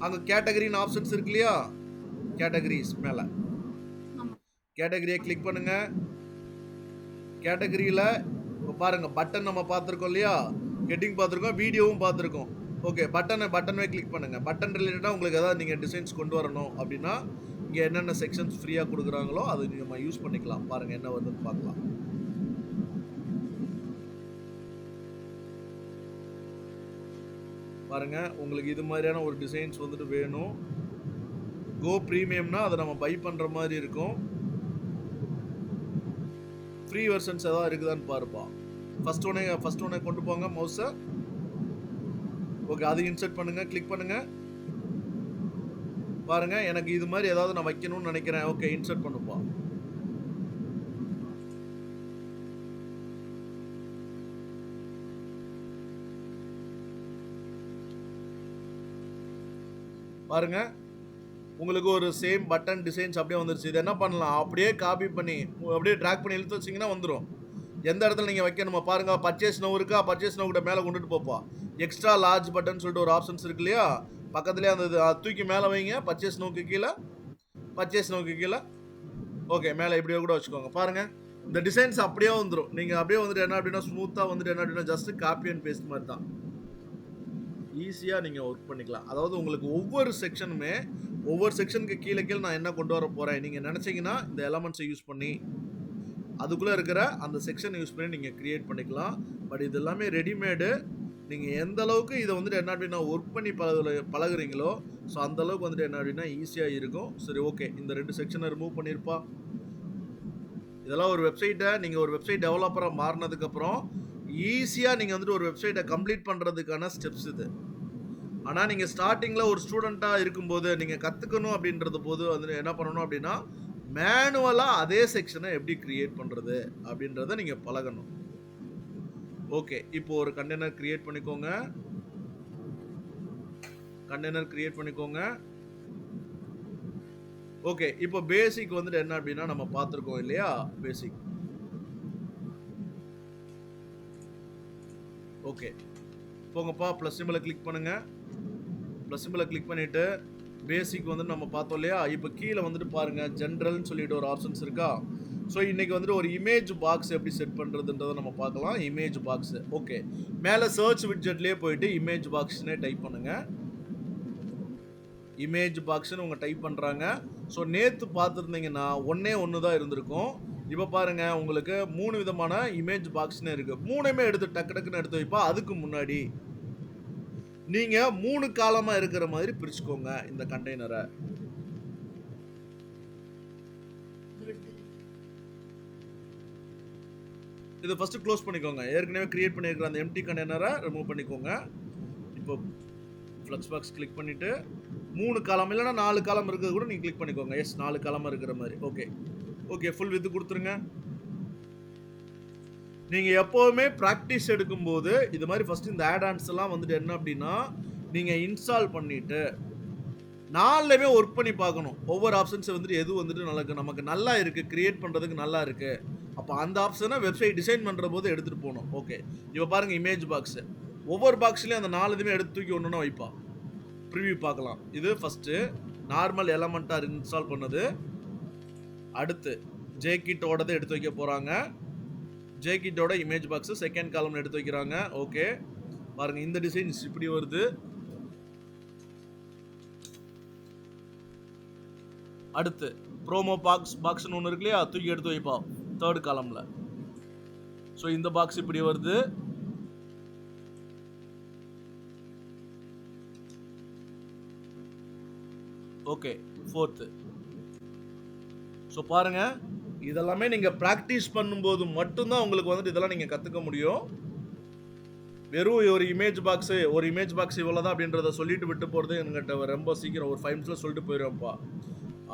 அங்கே கேட்டகரின்னு ஆப்ஷன்ஸ் இருக்கு இல்லையா, கேட்டகரிஸ் மேலே கேட்டகரியை கிளிக் பண்ணுங்க. கேட்டகரியில் இப்போ பாருங்கள், பட்டன் நம்ம பார்த்துருக்கோம் இல்லையா, ஹெட்டிங் பார்த்துருக்கோம், வீடியோவும் பார்த்துருக்கோம். ஓகே, பட்டனே கிளிக் பண்ணுங்கள். பட்டன் ரிலேட்டடாக உங்களுக்கு ஏதாவது நீங்கள் டிசைன்ஸ் கொண்டு வரணும் அப்படின்னா இங்கே என்னென்ன செக்ஷன்ஸ் ஃப்ரீயாக கொடுக்குறாங்களோ அது நம்ம யூஸ் பண்ணிக்கலாம். பாருங்கள் என்ன வருதுன்னு பார்க்கலாம். பாருங்க, உங்களுக்கு இது மாதிரியான ஒரு டிசைன்ஸ் வந்துட்டு வேணும். கோ பிரீமியம்னா அதை நம்ம பை பண்ற மாதிரி இருக்கும். ஃப்ரீ வெர்ஷன்ஸ் ஏதாவது இருக்குதான்னு பாருப்பா. ஃபர்ஸ்ட் ஒன்னே கொண்டு போங்க மவுஸை. ஓகே, அதை இன்சர்ட் பண்ணுங்க, கிளிக் பண்ணுங்க. பாருங்க, எனக்கு இது மாதிரி ஏதாவது நான் வைக்கணும்னு நினைக்கிறேன். ஓகே, இன்சர்ட் பண்ணுப்பா. பாருங்க, உங்களுக்கு ஒரு சேம் பட்டன் டிசைன்ஸ் அப்படியே வந்துருச்சு. இது என்ன பண்ணலாம், அப்படியே காப்பி பண்ணி அப்படியே ட்ராக் பண்ணி இழுத்து வச்சிங்கன்னா வந்துடும். எந்த இடத்துல நீங்கள் வைக்கணுமா பாருங்க. பர்ச்சேஸ் நோ இருக்கா, பர்ச்சேஸ் நோ கிட்ட மேலே கொண்டுட்டு போப்பா. எக்ஸ்ட்ரா லார்ஜ் பட்டன் சொல்லிட்டு ஒரு ஆப்ஷன்ஸ் இருக்கு இல்லையா, பக்கத்துலேயே அந்த தூக்கி மேலே வைங்க. பர்ச்சேஸ் நோக்கு கீழே. ஓகே, மேலே இப்படியே கூட வச்சுக்கோங்க. பாருங்க, இந்த டிசைன்ஸ் அப்படியே வந்துடும். நீங்கள் அப்படியே வந்துட்டு என்ன அப்படின்னா ஸ்மூத்தாக வந்துட்டு என்ன அப்படின்னா ஜஸ்ட் காப்பி அண்ட் பேஸ்ட் மாதிரி தான் ஈஸியாக நீங்கள் ஒர்க் பண்ணிக்கலாம். அதாவது உங்களுக்கு ஒவ்வொரு செக்ஷனுக்கு கீழே நான் என்ன கொண்டு வர போகிறேன் நீங்கள் நினச்சிங்கன்னா இந்த எலமெண்ட்ஸை யூஸ் பண்ணி அதுக்குள்ளே இருக்கிற அந்த செக்ஷன் யூஸ் பண்ணி நீங்கள் க்ரியேட் பண்ணிக்கலாம். பட் இது எல்லாமே ரெடிமேடு. நீங்கள் எந்த அளவுக்கு இதை வந்துட்டு என்ன அப்படின்னா ஒர்க் பண்ணி பழகுறீங்களோ ஸோ அந்தளவுக்கு வந்துட்டு என்ன அப்படின்னா ஈஸியாக இருக்கும். சரி, ஓகே, இந்த 2 செக்ஷனை ரிமூவ் பண்ணியிருப்பா. இதெல்லாம் ஒரு வெப்சைட்டை நீங்கள் ஒரு வெப்சைட் டெவலப்பராக மாறினதுக்கப்புறம் ஈஸியாக நீங்கள் வந்துட்டு ஒரு வெப்சைட்டை கம்ப்ளீட் பண்ணுறதுக்கான ஸ்டெப்ஸ் இது. ஆனால் நீங்கள் ஸ்டார்டிங்கில் ஒரு ஸ்டூடெண்ட்டாக இருக்கும்போது நீங்கள் கற்றுக்கணும் அப்படின்றது போது வந்துட்டு என்ன பண்ணணும் அப்படின்னா மேனுவலாக அதே செக்ஷனை எப்படி கிரியேட் பண்ணுறது அப்படின்றத நீங்கள் பழகணும். ஓகே, இப்போ ஒரு கண்டெய்னர் கிரியேட் பண்ணிக்கோங்க. ஓகே, இப்போ பேசிக் வந்துட்டு என்ன அப்படின்னா நம்ம பார்த்துருக்கோம் இல்லையா, பேசிக். ஓகே, போங்கப்பா, ப்ளஸ் சிம்பிளை கிளிக் பண்ணுங்க. ப்ளஸ் சிம்பிளை கிளிக் பண்ணிவிட்டு பேசிக் வந்து நம்ம பார்த்தோம் இல்லையா, இப்போ கீழே வந்துட்டு பாருங்கள் ஜென்ரல்னு சொல்லிட்டு ஒரு ஆப்ஷன்ஸ் இருக்கா. ஸோ இன்றைக்கி வந்துட்டு ஒரு இமேஜ் பாக்ஸ் எப்படி செட் பண்ணுறதுன்றதை நம்ம பார்க்கலாம். Image box. ஓகே, மேலே சர்ச் விட்ஜெட்லேயே போயிட்டு இமேஜ் பாக்ஸ்னே டைப் பண்ணுங்கள். இமேஜ் பாக்ஸ்னு உங்கள் டைப் பண்ணுறாங்க. ஸோ நேற்று பார்த்துருந்தீங்கன்னா ஒன்று தான் இருந்திருக்கும். இப்போ பாருங்கள், உங்களுக்கு 3 விதமான இமேஜ் பாக்ஸ்னு இருக்குது. 3மே எடுத்து டக்குன்னு எடுத்து வைப்பா. அதுக்கு முன்னாடி நீங்கள் 3 காலமாக இருக்கிற மாதிரி பிரிச்சுக்கோங்க இந்த கண்டெய்னரை. இதை ஃபஸ்ட்டு க்ளோஸ் பண்ணிக்கோங்க. ஏற்கனவே கிரியேட் பண்ணியிருக்கிற அந்த எம்டி கண்டெய்னரை ரிமூவ் பண்ணிக்கோங்க. இப்போ ஃப்ளக்ஸ் பாக்ஸ் கிளிக் பண்ணிவிட்டு 3 காலம் இல்லைனா 4 காலம் இருக்கிறது கூட நீங்கள் கிளிக் பண்ணிக்கோங்க. எஸ், 4 காலமாக இருக்கிற மாதிரி. ஓகே, ஃபுல் வித்து கொடுத்துருங்க. நீங்கள் எப்போவுமே ப்ராக்டிஸ் எடுக்கும்போது இது மாதிரி ஃபஸ்ட்டு இந்த ஆட்-ஆன்ஸ் எல்லாம் வந்துட்டு என்ன அப்படின்னா நீங்கள் இன்ஸ்டால் பண்ணிவிட்டு 4லேயுமே ஒர்க் பண்ணி பார்க்கணும். ஒவ்வொரு ஆப்ஷன்ஸை வந்துட்டு எது வந்துட்டு நமக்கு நல்லா இருக்குது, க்ரியேட் பண்ணுறதுக்கு நல்லா இருக்குது, அப்போ அந்த ஆப்ஷனை வெப்சைட் டிசைன் பண்ணுற போது எடுத்துகிட்டு போகணும். ஓகே, இப்போ பாருங்கள் இமேஜ் பாக்ஸு. ஒவ்வொரு பாக்ஸ்லேயும் அந்த 4 இதுவுமே எடுத்து தூக்கி ஒன்றுனா வைப்பா. ப்ரிவியூ பார்க்கலாம். இது ஃபஸ்ட்டு நார்மல் எலமெண்ட்டாக இன்ஸ்டால் பண்ணது. அடுத்து ஜேகிட்டோடதை எடுத்து வைக்க போகிறாங்க. ஜேகிட்டோட இமேஜ் பாக்ஸு செகண்ட் காலம்னு எடுத்து வைக்கிறாங்க. ஓகே, பாருங்கள் இந்த டிசைன்ஸ் இப்படி வருது. அடுத்து ப்ரோமோ பாக்ஸ்னு ஒன்று இருக்கு இல்லையா, தூக்கி எடுத்து வைப்பா 3rd காலமில். ஸோ இந்த பாக்ஸ் இப்படி வருது. Okay, 4th. ஸோ பாருங்கள், இதெல்லாமே நீங்கள் ப்ராக்டிஸ் பண்ணும்போது மட்டும்தான் உங்களுக்கு வந்துட்டு இதெல்லாம் நீங்கள் கற்றுக்க முடியும். வெறும் ஒரு இமேஜ் பாக்ஸ் இவ்வளோ தான் அப்படின்றத சொல்லிட்டு விட்டு போகிறது என்கிட்ட ரொம்ப சீக்கிரம் ஒரு 5 நிமிஷத்தில் சொல்லிட்டு போயிடுவேன்ப்பா.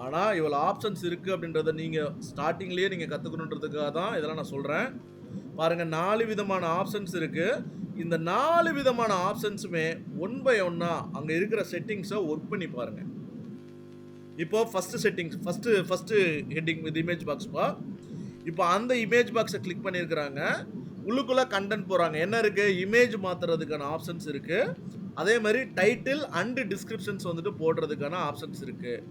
ஆனால் இவ்வளோ ஆப்ஷன்ஸ் இருக்குது அப்படின்றத நீங்கள் ஸ்டார்டிங்லேயே நீங்கள் கற்றுக்கணுன்றதுக்காக தான் இதெல்லாம் நான் சொல்கிறேன். பாருங்கள், 4 விதமான ஆப்ஷன்ஸ் இருக்குது. இந்த 4 விதமான ஆப்ஷன்ஸுமே 1 by 1 அங்கே இருக்கிற செட்டிங்ஸை ஒர்க் பண்ணி பாருங்கள். இப்போது ஃபஸ்ட்டு ஹெட்டிங் வித் இமேஜ் பாக்ஸ்ப்பா. இப்போ அந்த இமேஜ் பாக்ஸை கிளிக் பண்ணியிருக்கிறாங்க. உள்ளுக்குள்ளே கண்டென்ட் போகிறாங்க. என்ன இருக்குது, இமேஜ் மாற்றுறதுக்கான ஆப்ஷன்ஸ் இருக்குது. அதே மாதிரி டைட்டில் அண்டு டிஸ்கிரிப்ஷன்ஸ் வந்துட்டு போடுறதுக்கான ஆப்ஷன்ஸ் இருக்குது.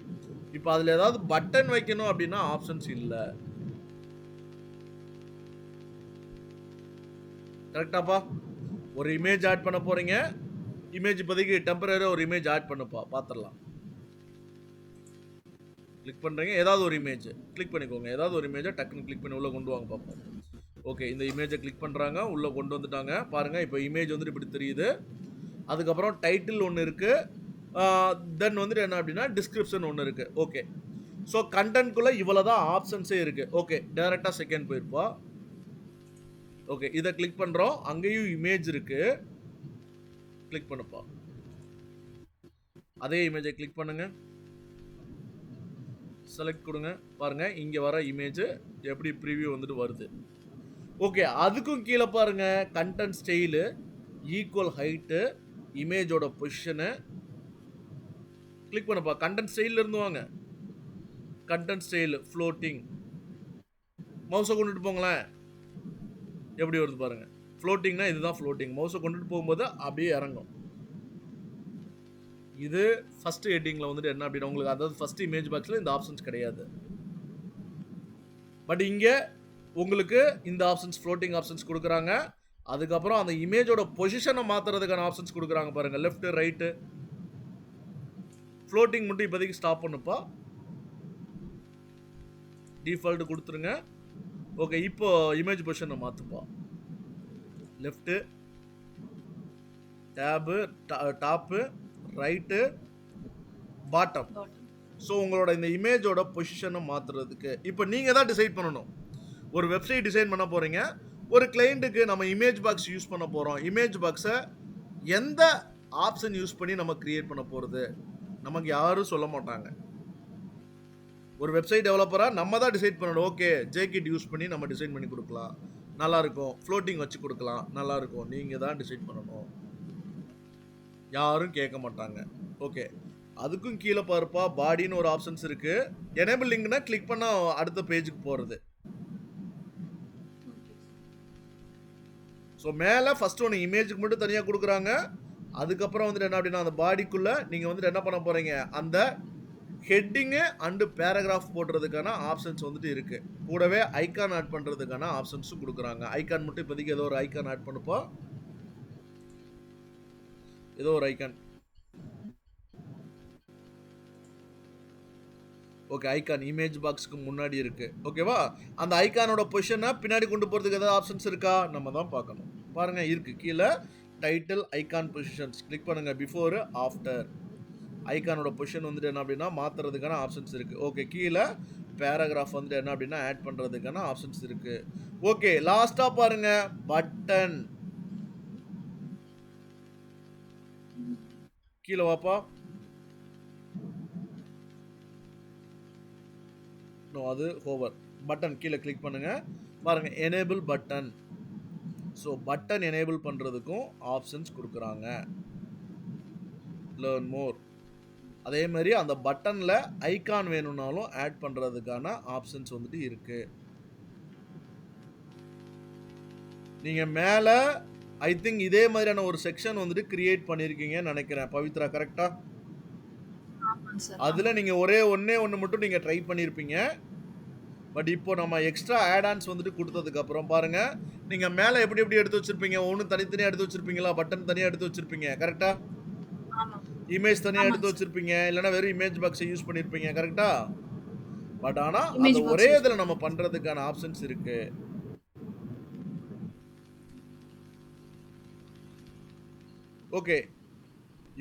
இப்போ அதில் ஏதாவது பட்டன் வைக்கணும் அப்படின்னா ஆப்ஷன்ஸ் இல்லை. கரெக்டாப்பா? ஒரு இமேஜ் ஆட் பண்ண போகிறீங்க. இமேஜ் இப்போதைக்கு டெம்பரரியாக ஒரு இமேஜ் ஆட் பண்ணப்பா, பார்த்துடலாம். கிளிக் பண்ணுறீங்க, ஏதாவது ஒரு இமேஜ் கிளிக் பண்ணிக்கோங்க. ஏதாவது ஒரு இமேஜை டக்குன்னு கிளிக் பண்ணி உள்ளே கொண்டு வாங்க பார்ப்போம். ஓகே, இந்த இமேஜை கிளிக் பண்ணுறாங்க, உள்ளே கொண்டு வந்துட்டாங்க. பாருங்கள், இப்போ இமேஜ் வந்துட்டு இப்படி தெரியுது. அதுக்கப்புறம் டைட்டில் ஒன்று இருக்கு. தென் வந்துட்டு என்ன அப்படின்னா டிஸ்கிரிப்ஷன் ஒன்று இருக்கு. ஓகே. ஸோ கண்டென்ட்குள்ள இவ்வளவுதான் ஆப்ஷன்ஸே இருக்கு. ஓகே, டைரக்டா செகண்ட் போயிருப்பா. ஓகே, இதை கிளிக் பண்றோம். அங்கேயும் இமேஜ் இருக்கு. கிளிக் பண்ணுப்பா. அதே இமேஜை கிளிக் பண்ணுங்க. செலக்ட் கொடுங்க. பாருங்க இங்க வர இமேஜ் எப்படி ப்ரிவியூ வந்துட்டு வருது. ஓகே, அதுக்கும் கீழே பாருங்க கண்டென்ட் ஸ்டைலு, ஈக்குவல் ஹைட்டு, இமேஜோட பொசிஷனு. கிளிக் பண்ணப்பா. கண்டென்ட் ஸ்டைல்ல இருந்து வாங்க. Content style floating. மவுஸை கொண்டுட்டு போங்களேன். எப்படி வருது பாருங்க. ஃப்ளோட்டிங்னா இதுதான் ஃப்ளோட்டிங். மவுஸை கொண்டுட்டு போகும்போது அப்படியே இறங்கும். இது ஃபர்ஸ்ட் ஹெட்டிங்ல வந்துட்டு என்ன அப்படின்னா உங்களுக்கு, அதாவது ஃபர்ஸ்ட் இமேஜ் பாக்ஸ்ல இந்த ஆப்ஷன்ஸ் கிடையாது. பட் இங்க உங்களுக்கு இந்த ஆப்ஷன்ஸ், ஃப்ளோட்டிங் ஆப்ஷன்ஸ் கொடுக்குறாங்க. அதுக்கப்புறம் அந்த இமேஜோட பொசிஷனை மாத்துறதுக்கான ஆப்ஷன்ஸ் கொடுக்குறாங்க பாருங்க. Left, right. ஃப்ளோட்டிங் மட்டும் இப்போதைக்கு ஸ்டாப் பண்ணுப்பா. டிஃபால்ட் கொடுத்துருங்க. ஓகே, இப்போ இமேஜ் பொசிஷனை மாத்துப்பா. லெஃப்ட், டேபு, டாப்பு, ரைட்டு, பாட்டம். ஸோ உங்களோட இந்த இமேஜோட பொசிஷனை மாற்றுறதுக்கு இப்போ நீங்கள் தான் டிசைட் பண்ணணும். ஒரு வெப்சைட் டிசைன் பண்ண போகிறீங்க. ஒரு கிளைண்ட்டுக்கு நம்ம இமேஜ் பாக்ஸ் யூஸ் பண்ண போகிறோம். இமேஜ் பாக்ஸை எந்த ஆப்ஷன் யூஸ் பண்ணி நம்ம கிரியேட் பண்ண போகிறது நமக்கு யாரும் சொல்ல மாட்டாங்க. ஒரு வெப்சைட் டெவலப்பராக நம்ம தான் டிசைட் பண்ணணும். ஓகே, ஜேகிட் யூஸ் பண்ணி நம்ம டிசைன் பண்ணி கொடுக்கலாம், நல்லாயிருக்கும். ஃப்ளோட்டிங் வச்சு கொடுக்கலாம், நல்லாயிருக்கும். நீங்கள் தான் டிசைட் பண்ணணும், யாரும் கேட்க மாட்டாங்க. ஓகே, அதுக்கும் கீழே பாருப்பா பாடின்னு ஒரு ஆப்ஷன்ஸ் இருக்கு. எனேபிள் லிங்க்னா கிளிக் பண்ணா அடுத்த பேஜுக்கு போறது. ஸோ மேலே ஃபர்ஸ்ட் ஒன்று இமேஜுக்கு மட்டும் தனியாக கொடுக்குறாங்க. அதுக்கப்புறம் வந்துட்டு என்ன அப்படின்னா அந்த பாடிக்குள்ள நீங்கள் வந்துட்டு என்ன பண்ண போறீங்க, அந்த ஹெட்டிங்கு அண்டு பேராகிராஃப் போடுறதுக்கான ஆப்ஷன்ஸ் வந்துட்டு இருக்கு. கூடவே ஐக்கான் ஆட் பண்ணுறதுக்கான ஆப்ஷன்ஸும் கொடுக்குறாங்க. ஐக்கான் மட்டும் இப்போதைக்கு ஏதோ ஒரு ஐக்கான் ஆட் பண்ணுப்பா. ஏதோ ஒரு ஐக்கான். ஓகே, ஐக்கான் இமேஜ் பாக்ஸ்க்கு முன்னாடி இருக்கு. ஓகேவா? அந்த ஐக்கானோட பொசிஷனை பின்னாடி கொண்டு போகிறதுக்கு ஏதாவது ஆப்ஷன்ஸ் இருக்கா, நம்ம தான் பார்க்கணும். பாருங்க இருக்கு. கீழே டைட்டில், ஐக்கான் பொசிஷன்ஸ் கிளிக் பண்ணுங்க. Before, after. ஐக்கானோட பொசிஷன் வந்துட்டு என்ன அப்படின்னா மாற்றுறதுக்கான ஆப்ஷன்ஸ் இருக்கு. ஓகே, கீழே பேராகிராஃப் வந்துட்டு என்ன அப்படின்னா ஆட் பண்ணுறதுக்கான ஆப்ஷன்ஸ் இருக்கு. ஓகே, லாஸ்ட்டாக பாருங்க பட்டன். கீழே வாப்பா. அது ஹோவர் பட்டன் கீழே கிளிக் பண்ணுங்க. பாருங்க enable button. So button enable பண்ணுறதுக்கும் ஆப்ஷன்ஸ் கொடுக்குறாங்க. Learn more. அதே மாதிரி அந்த பட்டனில் ஐக்கான் வேணும்னாலும் ஆட் பண்ணுறதுக்கான ஆப்ஷன்ஸ் வந்துட்டு இருக்கு. நீங்கள் மேலே ஐ திங்க் இதே மாதிரியான ஒரு செக்ஷன் வந்துட்டு கிரியேட் பண்ணியிருக்கீங்கன்னு நினைக்கிறேன் பவித்ரா, கரெக்டா? அதில் நீங்கள் ஒன்னே ஒன்று மட்டும் நீங்கள் ட்ரை பண்ணியிருப்பீங்க. பட் இப்போ நம்ம எக்ஸ்ட்ரா ஆட் ஆன்ஸ் வந்துட்டு கொடுத்ததுக்கப்புறம் பாருங்கள், நீங்கள் மேலே எப்படி எப்படி எடுத்து வச்சுருப்பீங்க, ஒன்று தனித்தனியாக எடுத்து வச்சுருப்பீங்களா, பட்டன் தனியாக எடுத்து வச்சுருப்பீங்க, கரெக்டா? இமேஜ் தனியாக எடுத்து வச்சுருப்பீங்க, இல்லைனா வெறும் இமேஜ் பாக்ஸை யூஸ் பண்ணியிருப்பீங்க, கரெக்டா? பட் ஆனால் அது ஒரே இதில் நம்ம பண்ணுறதுக்கான ஆப்ஷன்ஸ் இருக்குது. ஓகே,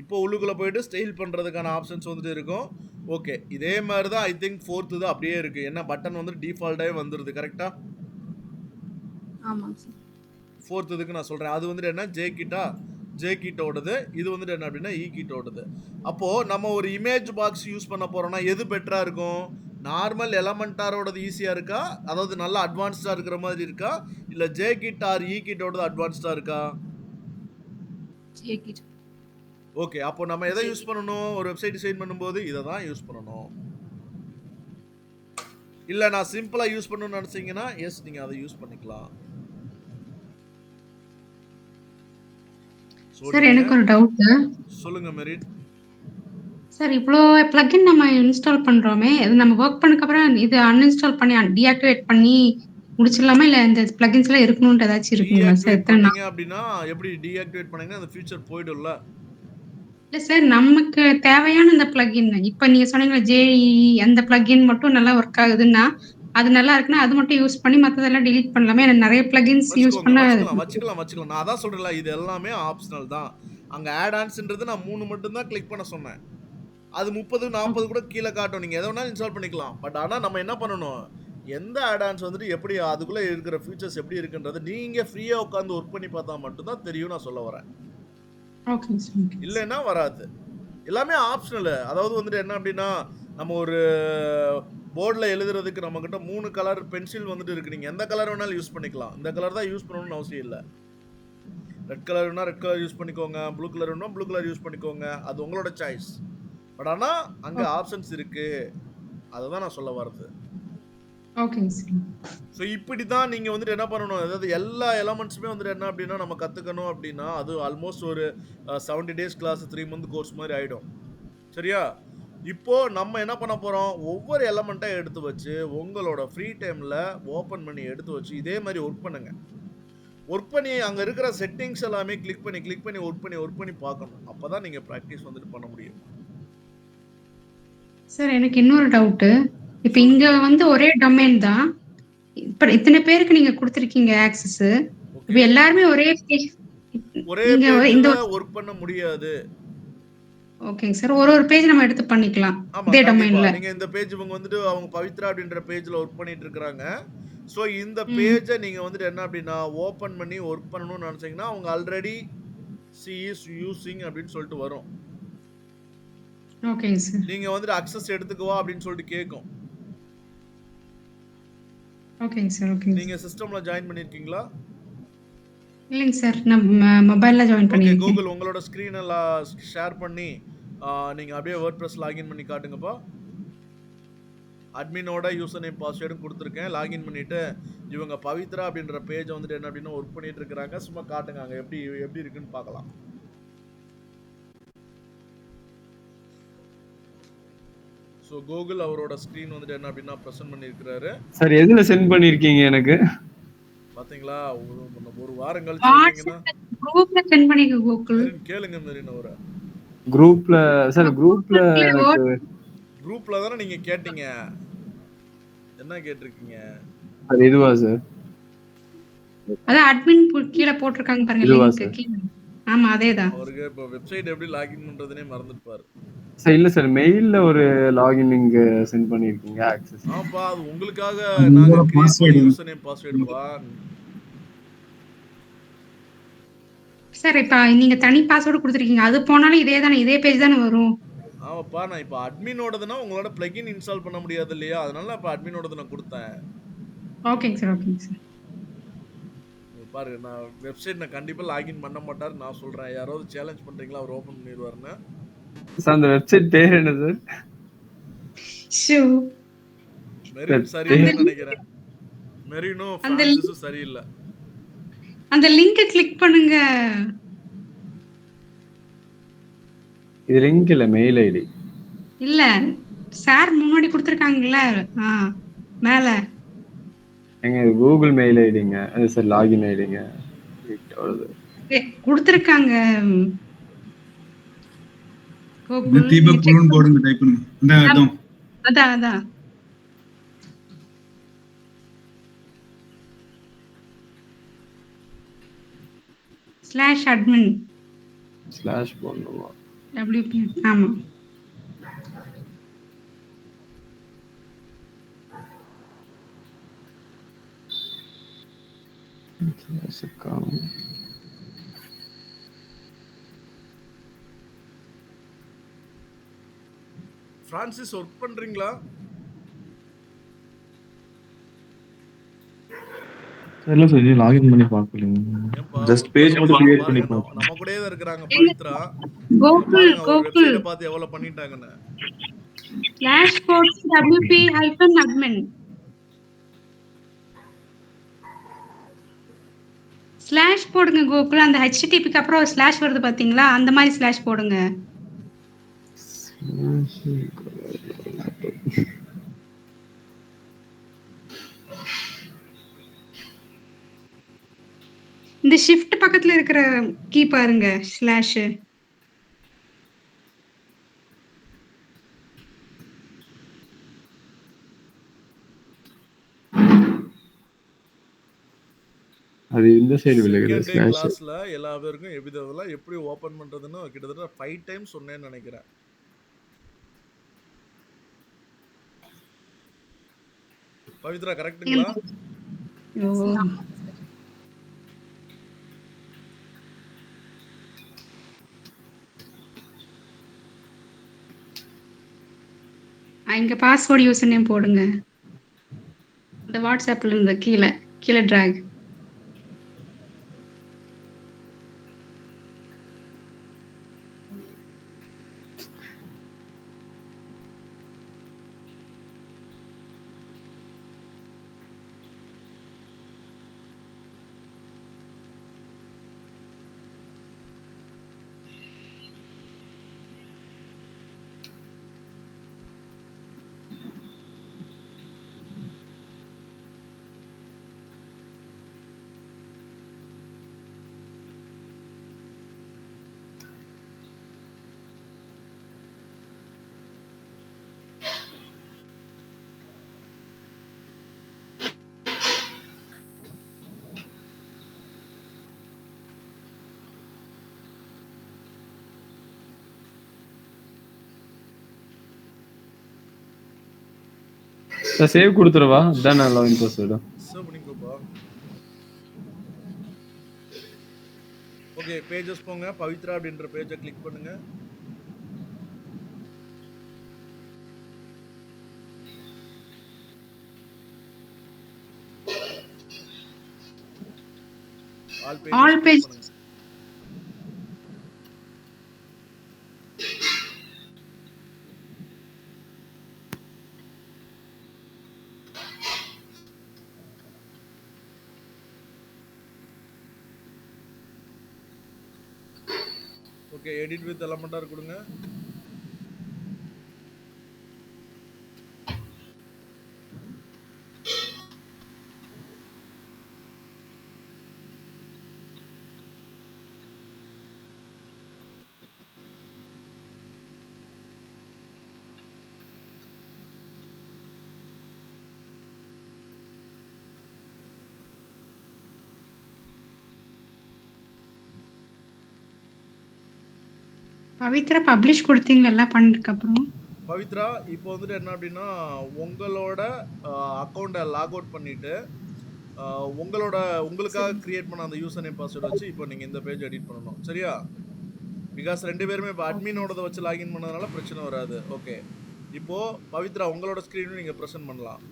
இப்போ உள்ளுக்குள்ளே போயிட்டு ஸ்டைல் பண்ணுறதுக்கான ஆப்ஷன்ஸ் வந்துட்டு இருக்கும். ஓகே, இதே மாதிரி தான் ஐ திங்க் ஃபோர்த்து தான் அப்படியே இருக்குது. ஏன்னா பட்டன் வந்துட்டு டிஃபால்ட்டாகவே வந்துடுது, கரெக்டாக? ஆமாம் சார். ஃபோர்த் இதுக்கு நான் சொல்கிறேன். அது வந்துட்டு என்ன ஜே கிட்டோடது. இது வந்துட்டு என்ன அப்படின்னா இ கிட்டோடது. அப்போது நம்ம ஒரு இமேஜ் பாக்ஸ் யூஸ் பண்ண போகிறோம்னா எது பெட்டராக இருக்கும்? நார்மல் எலமெண்டாரோடது ஈஸியாக இருக்கா, அதாவது நல்லா அட்வான்ஸ்டாக இருக்கிற மாதிரி இருக்கா, இல்லை ஜே கிட் ஆர் இ கிட்டோடது அட்வான்ஸ்டாக இருக்கா? ஓகே, அப்போ நம்ம எதை யூஸ் பண்ணணும்? ஒரு வெப்சைட் டிசைன் பண்ணும்போது இதை தான் யூஸ் பண்ணணும். இல்லை நான் சிம்பிளாக யூஸ் பண்ணணும்னு நினச்சிங்கன்னா எஸ், நீங்கள் அதை யூஸ் பண்ணிக்கலாம். சார் எனக்கு ஒரு டவுட். சொல்லுங்க மெரிட். சார் இவ்வளோ பிளக்இன் நம்ம இன்ஸ்டால் பண்றோமே, இது நம்ம ஒர்க் பண்ணதுக்கு அப்புறம் இது அன்இன்ஸ்டால் பண்ணி டீஆக்டிவேட் பண்ணி முடிச்சிடலாமா, இல்லை இந்த பிளக்இன்ஸ் எல்லாம் இருக்கணும்னு ஏதாச்சும் இருக்குங்களா சார்? பண்ணீங்க அப்படின்னா எப்படி டீஆக்டிவேட் பண்ணீங்கன்னா அந்த ஃபியூச்சர் போய்டும்ல. இல்லை சார், நமக்கு தேவையான இந்த பிளக்இன் இப்போ நீங்க சொன்னீங்களா ஜேஇ அந்த பிளக்இன் மட்டும் நல்லா ஒர்க் ஆகுதுன்னா அது நல்லா இருக்குன்னா அது மட்டும் யூஸ் பண்ணி மற்றதெல்லாம் delete பண்ணலாமே. எனக்கு நிறைய பிளக்இன்ஸ் யூஸ் பண்ண வச்சுக்கலாம். நான் அதான் சொல்றேன்ல, இது எல்லாமே ஆப்ஷனல் தான். அங்க ஆட் ஆன்ஸ்ன்றது நான் 3 மட்டும் தான் கிளிக் பண்ண சொன்னேன். அது 30, 40 கூட கீழ காட்டும். நீங்க எத வேணாலும் இன்ஸ்டால் பண்ணிக்கலாம். பட் ஆனா நம்ம என்ன பண்ணணும்? எந்த ஆட் ஆன்ஸ் வந்துட்டு எப்படி அதுக்குள்ள இருக்கிற ஃபீச்சர்ஸ் எப்படி இருக்குன்றது நீங்க ஃப்ரீயா உட்கார்ந்து ஒர்க் பண்ணி பார்த்தா மட்டும் தான் தெரியும் நான் சொல்ல வரேன். ஓகேங்க சார். ஓகேங்க சார். இல்லன்னா வராது. எல்லாமே ஆப்ஷனல். அதாவது வந்துட்டு என்ன அப்படின்னா, நம்ம ஒரு போர்ட்ல எழுதுறதுக்கு நம்மகிட்ட 3 கலர் பென்சில் வந்துட்டு இருக்கு. நீங்க எந்த கலர் வேணாலும் யூஸ் பண்ணிக்கலாம். இந்த கலர் தான் யூஸ் பண்ணணும்னு அவசியம் இல்ல. ரெட் கலர் வேணா ரெட் கலர் யூஸ் பண்ணிக்கோங்க. ப்ளூ கலர் வேணா ப்ளூ கலர் யூஸ் பண்ணிக்கோங்க. அது உங்களோட சாய்ஸ். பட் ஆனா அங்க ஓகே. ஆப்ஷன்ஸ் இருக்கு. அததான் நான் சொல்ல வரது. ஓகேங்க சார். ஸோ இப்படி தான் நீங்க வந்துட்டு என்ன பண்ணணும், அதாவது எல்லா எலமெண்ட்ஸுமே வந்துட்டு என்ன அப்படின்னா, நம்ம கத்துக்கணும் அப்படின்னா, அது ஆல்மோஸ்ட் ஒரு 70 டேஸ் கிளாஸ் 3 மந்த் கோர்ஸ் மாரி ஆயிடும். சரியா? இப்போ நம்ம என்ன பண்ண போறோம், ஒவ்வொரு எலமெண்ட்டா எடுத்து வச்சு, உங்களோட ஃப்ரீ டைம்ல ஓப்பன் பண்ணி எடுத்து வச்சு, இதே மாரி ஒர்க் பண்ணுங்க. ஒர்க் பண்ணி அங்க இருக்கிற செட்டிங்ஸ் எல்லாமே கிளிக் பண்ணி, கிளிக் பண்ணி, ஒர்க் பண்ணி பார்க்கணும். அப்பதான் நீங்க பிராக்டிஸ் வந்துட்டு பண்ண முடியும். சார் எனக்கு இன்னொரு டவுட்டு. இப்ப இங்க சொல்லுங்க. வந்து ஒரே டொமைன் தான். இப்ப இத்தன பேருக்கு நீங்க குடுத்துருக்கீங்க ஆக்சஸ். இப்ப ஓகே. எல்லாருமே ஒரே பேஜ் ஒரே நீங்க இந்த பேஜ்ல ஒர்க் பண்ண முடியாது. ஓகேங்க சார். ஒரு பேஜ் நம்ம எடுத்து பண்ணிக்கலாம். ஆமா, இதே கண்டிப்பா. டொமைன்ல. நீங்க இந்த பேஜ் இவங்க வந்துட்டு அவங்க பவித்ரா அப்படின்ற பேஜ்ல ஒர்க் பண்ணிட்டு இருக்காங்க. ஸோ இந்த ம். பேஜ நீங்க வந்துட்டு என்ன அப்படின்னா, ஓப்பன் பண்ணி ஒர்க் பண்ணணும்னு நெனச்சீங்கன்னா, அவங்க ஆல்ரெடி ஷி இஸ் யூசிங் அப்படின்னு சொல்லிட்டு வரும். ஓகேங்க சார். நீங்க வந்துட்டு அக்சஸ் எடுத்துக்கவா அப்படின்னு சொல்லிட்டு கேட்கும். ஓகேங்க சார். ஓகேங்க நீங்க சார். சிஸ்டம்ல ஜாயின் பண்ணியிருக்கீங்களா? இல்லைங்க சார். நான் மொபைல்ல ஜாயின் ஓகே. பண்ணியிருக்கேன். கூகுள் உங்களோட ஸ்க்ரீன ஷேர் பண்ணி, நீங்க அப்படியே வேர்ட்பிரஸ் லாகின் பண்ணி காட்டுங்கப்பா. அட்மினோட யூசர் நேம் பாஸ்வேர்டும் குடுத்துருக்கேன். லாகின் பண்ணிட்டு, இவங்க பவித்ரா அப்படின்ற பேஜ வந்துட்டு என்ன அப்படின்னா ஒர்க் பண்ணிட்டு இருக்காங்க. சும்மா காட்டுங்க அங்க எப்படி எப்படி இருக்குன்னு பார்க்கலாம். ஸோ கூகுள் அவரோட ஸ்க்ரீன் வந்துட்டு என்ன அப்படின்னா பிரசன்ட் பண்ணியிருக்கிறாரு. சார் எதுல சென்ட் பண்ணிருக்கீங்க எனக்கு? பாத்தீங்களா? ஒரு வாரம் கழிச்சு வந்தீங்கன்னா, வாட்ஸ்அப்ல குரூப்ல சென்ட் பண்ணிக்க கூகுள். மெரின் கேளுங்க மெரின் அவர. குரூப்ல சார் குரூப்ல எனக்கு குரூப்ல தானே நீங்க கேட்டீங்க. என்ன கேட்டிருக்கீங்க? சார் இதுவா சார்? அதான் அட்மின் கீழ போட்டிருக்காங்க பாருங்க இதுவா லிங்க் சார்? கீழ. ஆமா அதேதான். அவருக்கு இப்போ வெப்சைட் எப்படி லாகின் பண்றதுனே மறந்துருப்பாரு. சார் இல்ல சார் மெயில்ல ஒரு லாகின் லிங்க் சென்ட் பண்ணிருக்கீங்க ஆக்சஸ். ஆப்பா அது உங்களுக்காக அது நாங்க உங்களோட கிரியேட் பண்ண பாஸ்வேர்டு. யூசர் நேம் பாஸ்வேர்டுப்பா. சார் இப்ப நீங்க தனி பாஸ்வேர்டு குடுத்துருக்கீங்க. அது போனாலும் இதே தானே இதே பேஜ் தானே வரும். ஆமாப்பா நான் இப்போ அட்மினோடதுனா உங்களோட பிளகின் இன்ஸ்டால் பண்ண முடியாது இல்லையா? அதனால இப்போ அட்மினோடது நான் கொடுத்தேன். ஓகேங்க சார். ஓகேங்க சார். பாரு நான் வெப்சைட் நான் கண்டிப்பா லாகின் பண்ண மாட்டாரு நான் சொல்றேன். யாராவது சேலஞ்ச் பண்றீங்களா அவர் ஓபன் பண்ணிடுவாருன்னு. சார் அந்த வெப்சைட் பேர் என்ன சார்? ஷூ. மெரின் சரியில்லைன்னு நினைக்கிறேன். மெரினும் அந்த பிரான்சிஸும் சரியில்லை. அந்த லிங்கை கிளிக் பண்ணுங்க. இது லிங்க் இல்ல மெயில் ஐடி. இல்ல சார் முன்னாடி கொடுத்துருக்காங்கல்ல மேல எங்க இது கூகுள் மெயில் ஐடிங்க. அது சார் லாகின் ஐடிங்க. கொடுத்துருக்காங்க. தீபக் புலன் போடுங்க டைப் பண்ணுங்க. அதான் அதான் அதான் /admin ஸ்லாஷ் போடணுமா? WP ஆமா. பிரான்சிஸ் ஒர்க் பண்றீங்களா? இல்ல சார் இது லாகின் பண்ணி பார்க்கலங்க. ஜஸ்ட் பேஜ் மட்டும் கிரியேட் பண்ணி பார்த்தேன். நம்ம கூடயே தான் இருக்காங்க பவித்ரா. கோகுல் ஒரு வெப்சைட்டை பார்த்து எவ்வளவு பண்ணிட்டாங்கன்னு. /WP-admin ஸ்லாஷ் போடுங்க கோகுல். அந்த HTTPக்கு அப்புறம் ஸ்லாஷ் வருது பாத்தீங்களா? அந்த மாதிரி ஸ்லாஷ் போடுங்க. இந்த ஷிஃப்ட் பக்கத்துல இருக்கிற கீ பாருங்க ஸ்லாஷ். அது இந்த சைடு விழுகுது செகண்ட் டே ஸ்லாஷ். கிளாஸ்ல எல்லா பேருக்கும் எபிதெல்லாம் எப்படி ஓபன் பண்றதுன்னு கிட்டத்தட்ட 5 டைம்ஸ் சொன்னேன்னு நினைக்கிறேன். பவித்ரா கரெக்ட்டுங்களா? ஓ இங்க பாஸ்வேர்ட் யூசர் நேம் போடுங்க. இந்த வாட்ஸ்அப்ல இருந்து கீழே டிராக். சேவ் கொடுத்துருவா. இதான் நான் லாகின் பாஸ்வேர்டு. சேவ் பண்ணிக்கோப்பா. ஓகே, பேஜஸ் போங்க. பவித்ரா அப்படின்ற பேஜை கிளிக் பண்ணுங்க. All page okay, edit with Elementor கொடுங்க. பவித்ரா பப்ளிஷ் கொடுத்தீங்கல்ல பண்ணதுக்கு அப்புறம். பவித்ரா இப்போ வந்துட்டு என்ன அப்படின்னா, உங்களோட அக்கௌண்ட்டை லாக் அவுட் பண்ணிட்டு உங்களுக்காக கிரியேட் பண்ண அந்த யூசர் நேம் பாஸ்வேர்டு வச்சு இப்போ நீங்கள் இந்த பேஜ் எடிட் பண்ணணும். சரியா? பிகாஸ் 2 பேருமே இப்போ அட்மினோடதை வச்சு லாகின் பண்ணதுனால பிரச்சனை வராது. ஓகே, இப்போது பவித்ரா உங்களோட ஸ்க்ரீனும் நீங்கள் ப்ரெசென்ட் பண்ணலாம்.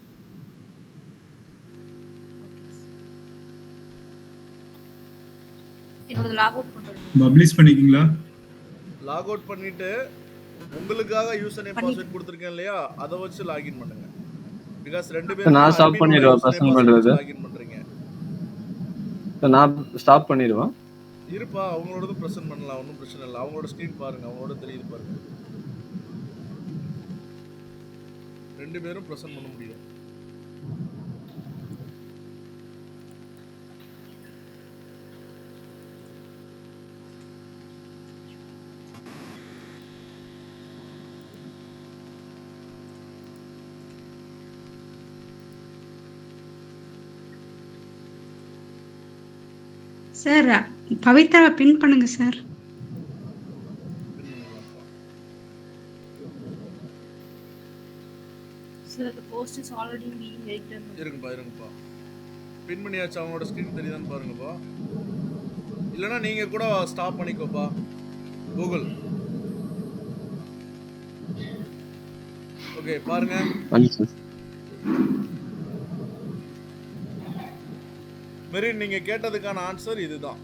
பப்ளிஷ் பண்ணிக்கிங்களா? லாக் அவுட் பண்ணிட்டு உங்களுக்காக யூசர் நேம் பாஸ்வேர்ட் கொடுத்துருக்கேன் இல்லையா, அதை வச்சு லாகின் பண்ணுங்க. பிகாஸ் 2 பேரும் நான் ஸ்டாப் பண்ணிடுவேன் ப்ரெசென்ட் பண்றது. லாகின் பண்றீங்க. நான் ஸ்டாப் பண்ணிடுவேன். இருப்பா, அவங்களோடதும் ப்ரெசென்ட் பண்ணலாம், ஒன்றும் பிரச்சனை இல்லை. அவங்களோட ஸ்க்ரீன் பாருங்க, அவங்களோட தெரியுது பாருங்க. 2 பேரும் ப்ரெசென்ட் பண்ண முடியும். சார் பவித்ராவை பின் பண்ணுங்க sir. Sir, the post is already being edited. இருங்கப்பா. பின் பண்ணியாச்சு. அவங்களோட ஸ்க்ரீன் தெரியுதான்னு பாருங்கப்பா. இல்லைன்னா நீங்கள் கூட ஸ்டாப் பண்ணிக்கோப்பா. கூகுள். ஓகே, பாருங்க. மெரின், நீங்க கேட்டதுக்கான ஆன்சர் இதுதான்.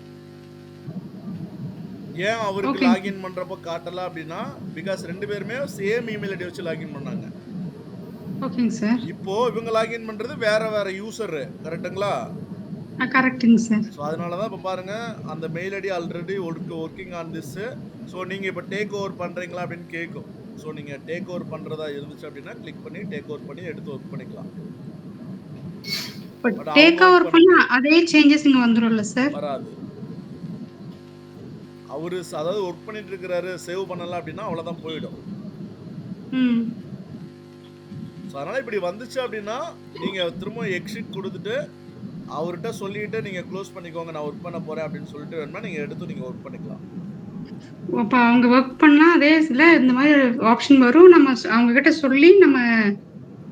ஏன் அவருக்கு லாகின் பண்றப்ப காட்டல அப்படின்னா, பிகாஸ் 2 பேருமே சேம் இமெயில் ஐடி வச்சு லாகின் பண்ணாங்க. ஓகேங்க சார். இப்போ இவங்க லாகின் பண்றது வேற யூசர், கரெக்ட்டுங்களா? கரெக்ட்டுங்க சார். ஸோ அதனால தான் இப்போ பாருங்க, அந்த mail ID already working on this. So நீங்கள் இப்போ டேக் ஓவர் பண்ணுறீங்களா அப்படின்னு கேட்கும். ஸோ நீங்கள் டேக் ஓவர் பண்ணுறதா இருந்துச்சு அப்படின்னா கிளிக் பண்ணி டேக் ஓவர் பண்ணி எடுத்து ஒர்க் பண்ணிக்கலாம். டேக் ஓவர் பண்ணா அதே சேஞ்சஸ் இங்க வந்துரும்ல சார்? வராது. அவரு அதாவது ஒர்க் பண்ணிட்டு இருக்காரு, சேவ் பண்ணல அப்படின்னா அவ்வளவுதான், போயிடும். ஸோ அதனால இப்படி வந்துச்சு அப்படின்னா நீங்க திரும்ப எக்ஸிட் கொடுத்துட்டு அவர்கிட்ட சொல்லிட்டு நீங்க க்ளோஸ் பண்ணிக்கோங்க, நான் ஒர்க் பண்ண போறேன் அப்படின்னு சொல்லிட்டு வேணும்னா நீங்க எடுத்து நீங்க ஒர்க் பண்ணிக்கலாம். அப்ப அவங்க ஒர்க் பண்ணா அதே இதுல இந்த மாதிரி ஆப்ஷன் வரும். நம்ம அவங்க கிட்ட சொல்லி நம்ம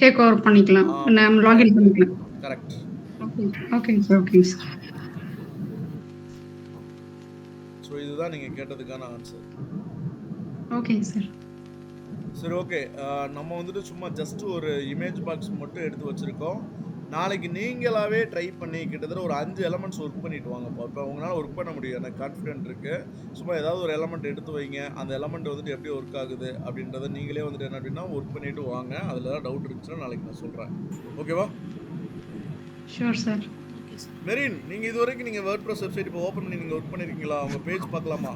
டேக் ஓவர் பண்ணிக்கலாம். நம்ம லாகின் பண்ணிக்கலாம். கரெக்ட். ஓகே ஓகேங்க சார், ஓகேங்க சார். ஸோ இதுதான் நீங்க கேட்டதுக்கான ஆன்சர். ஓகேங்க சார். சரி, ஓகே. நம்ம வந்துட்டு சும்மா ஜஸ்ட் ஒரு இமேஜ் பாக்ஸ் மட்டும் எடுத்து வச்சிருக்கோம். நாளைக்கு நீங்களாவே ட்ரை பண்ணி கிட்டத்தட்ட ஒரு 5 எலமெண்ட்ஸ் ஒர்க் பண்ணிட்டு வாங்கப்பா. இப்போ உங்களால் ஒர்க் பண்ண முடியும், எனக்கு கான்ஃபிடென்ட் இருக்கு. சும்மா ஏதாவது ஒரு எலமெண்ட் எடுத்து வைங்க, அந்த எலமெண்ட் வந்துட்டு எப்படி ஒர்க் ஆகுது அப்படின்றத நீங்களே வந்துட்டு என்ன அப்படின்னா ஒர்க் பண்ணிட்டு வாங்க. அதில் ஏதாவது டவுட் இருந்துச்சுன்னா நாளைக்கு நான் சொல்கிறேன். ஓகேவா? Sure sir. மெரின், நீங்கள் இது வரைக்கும் நீங்கள் வேர்ட்பிரஸ் வெப்சைட் இப்போ ஓப்பன் பண்ணி நீங்கள் ஒர்க் பண்ணியிருக்கீங்களா? உங்கள் பேஜ் பார்க்கலாமா?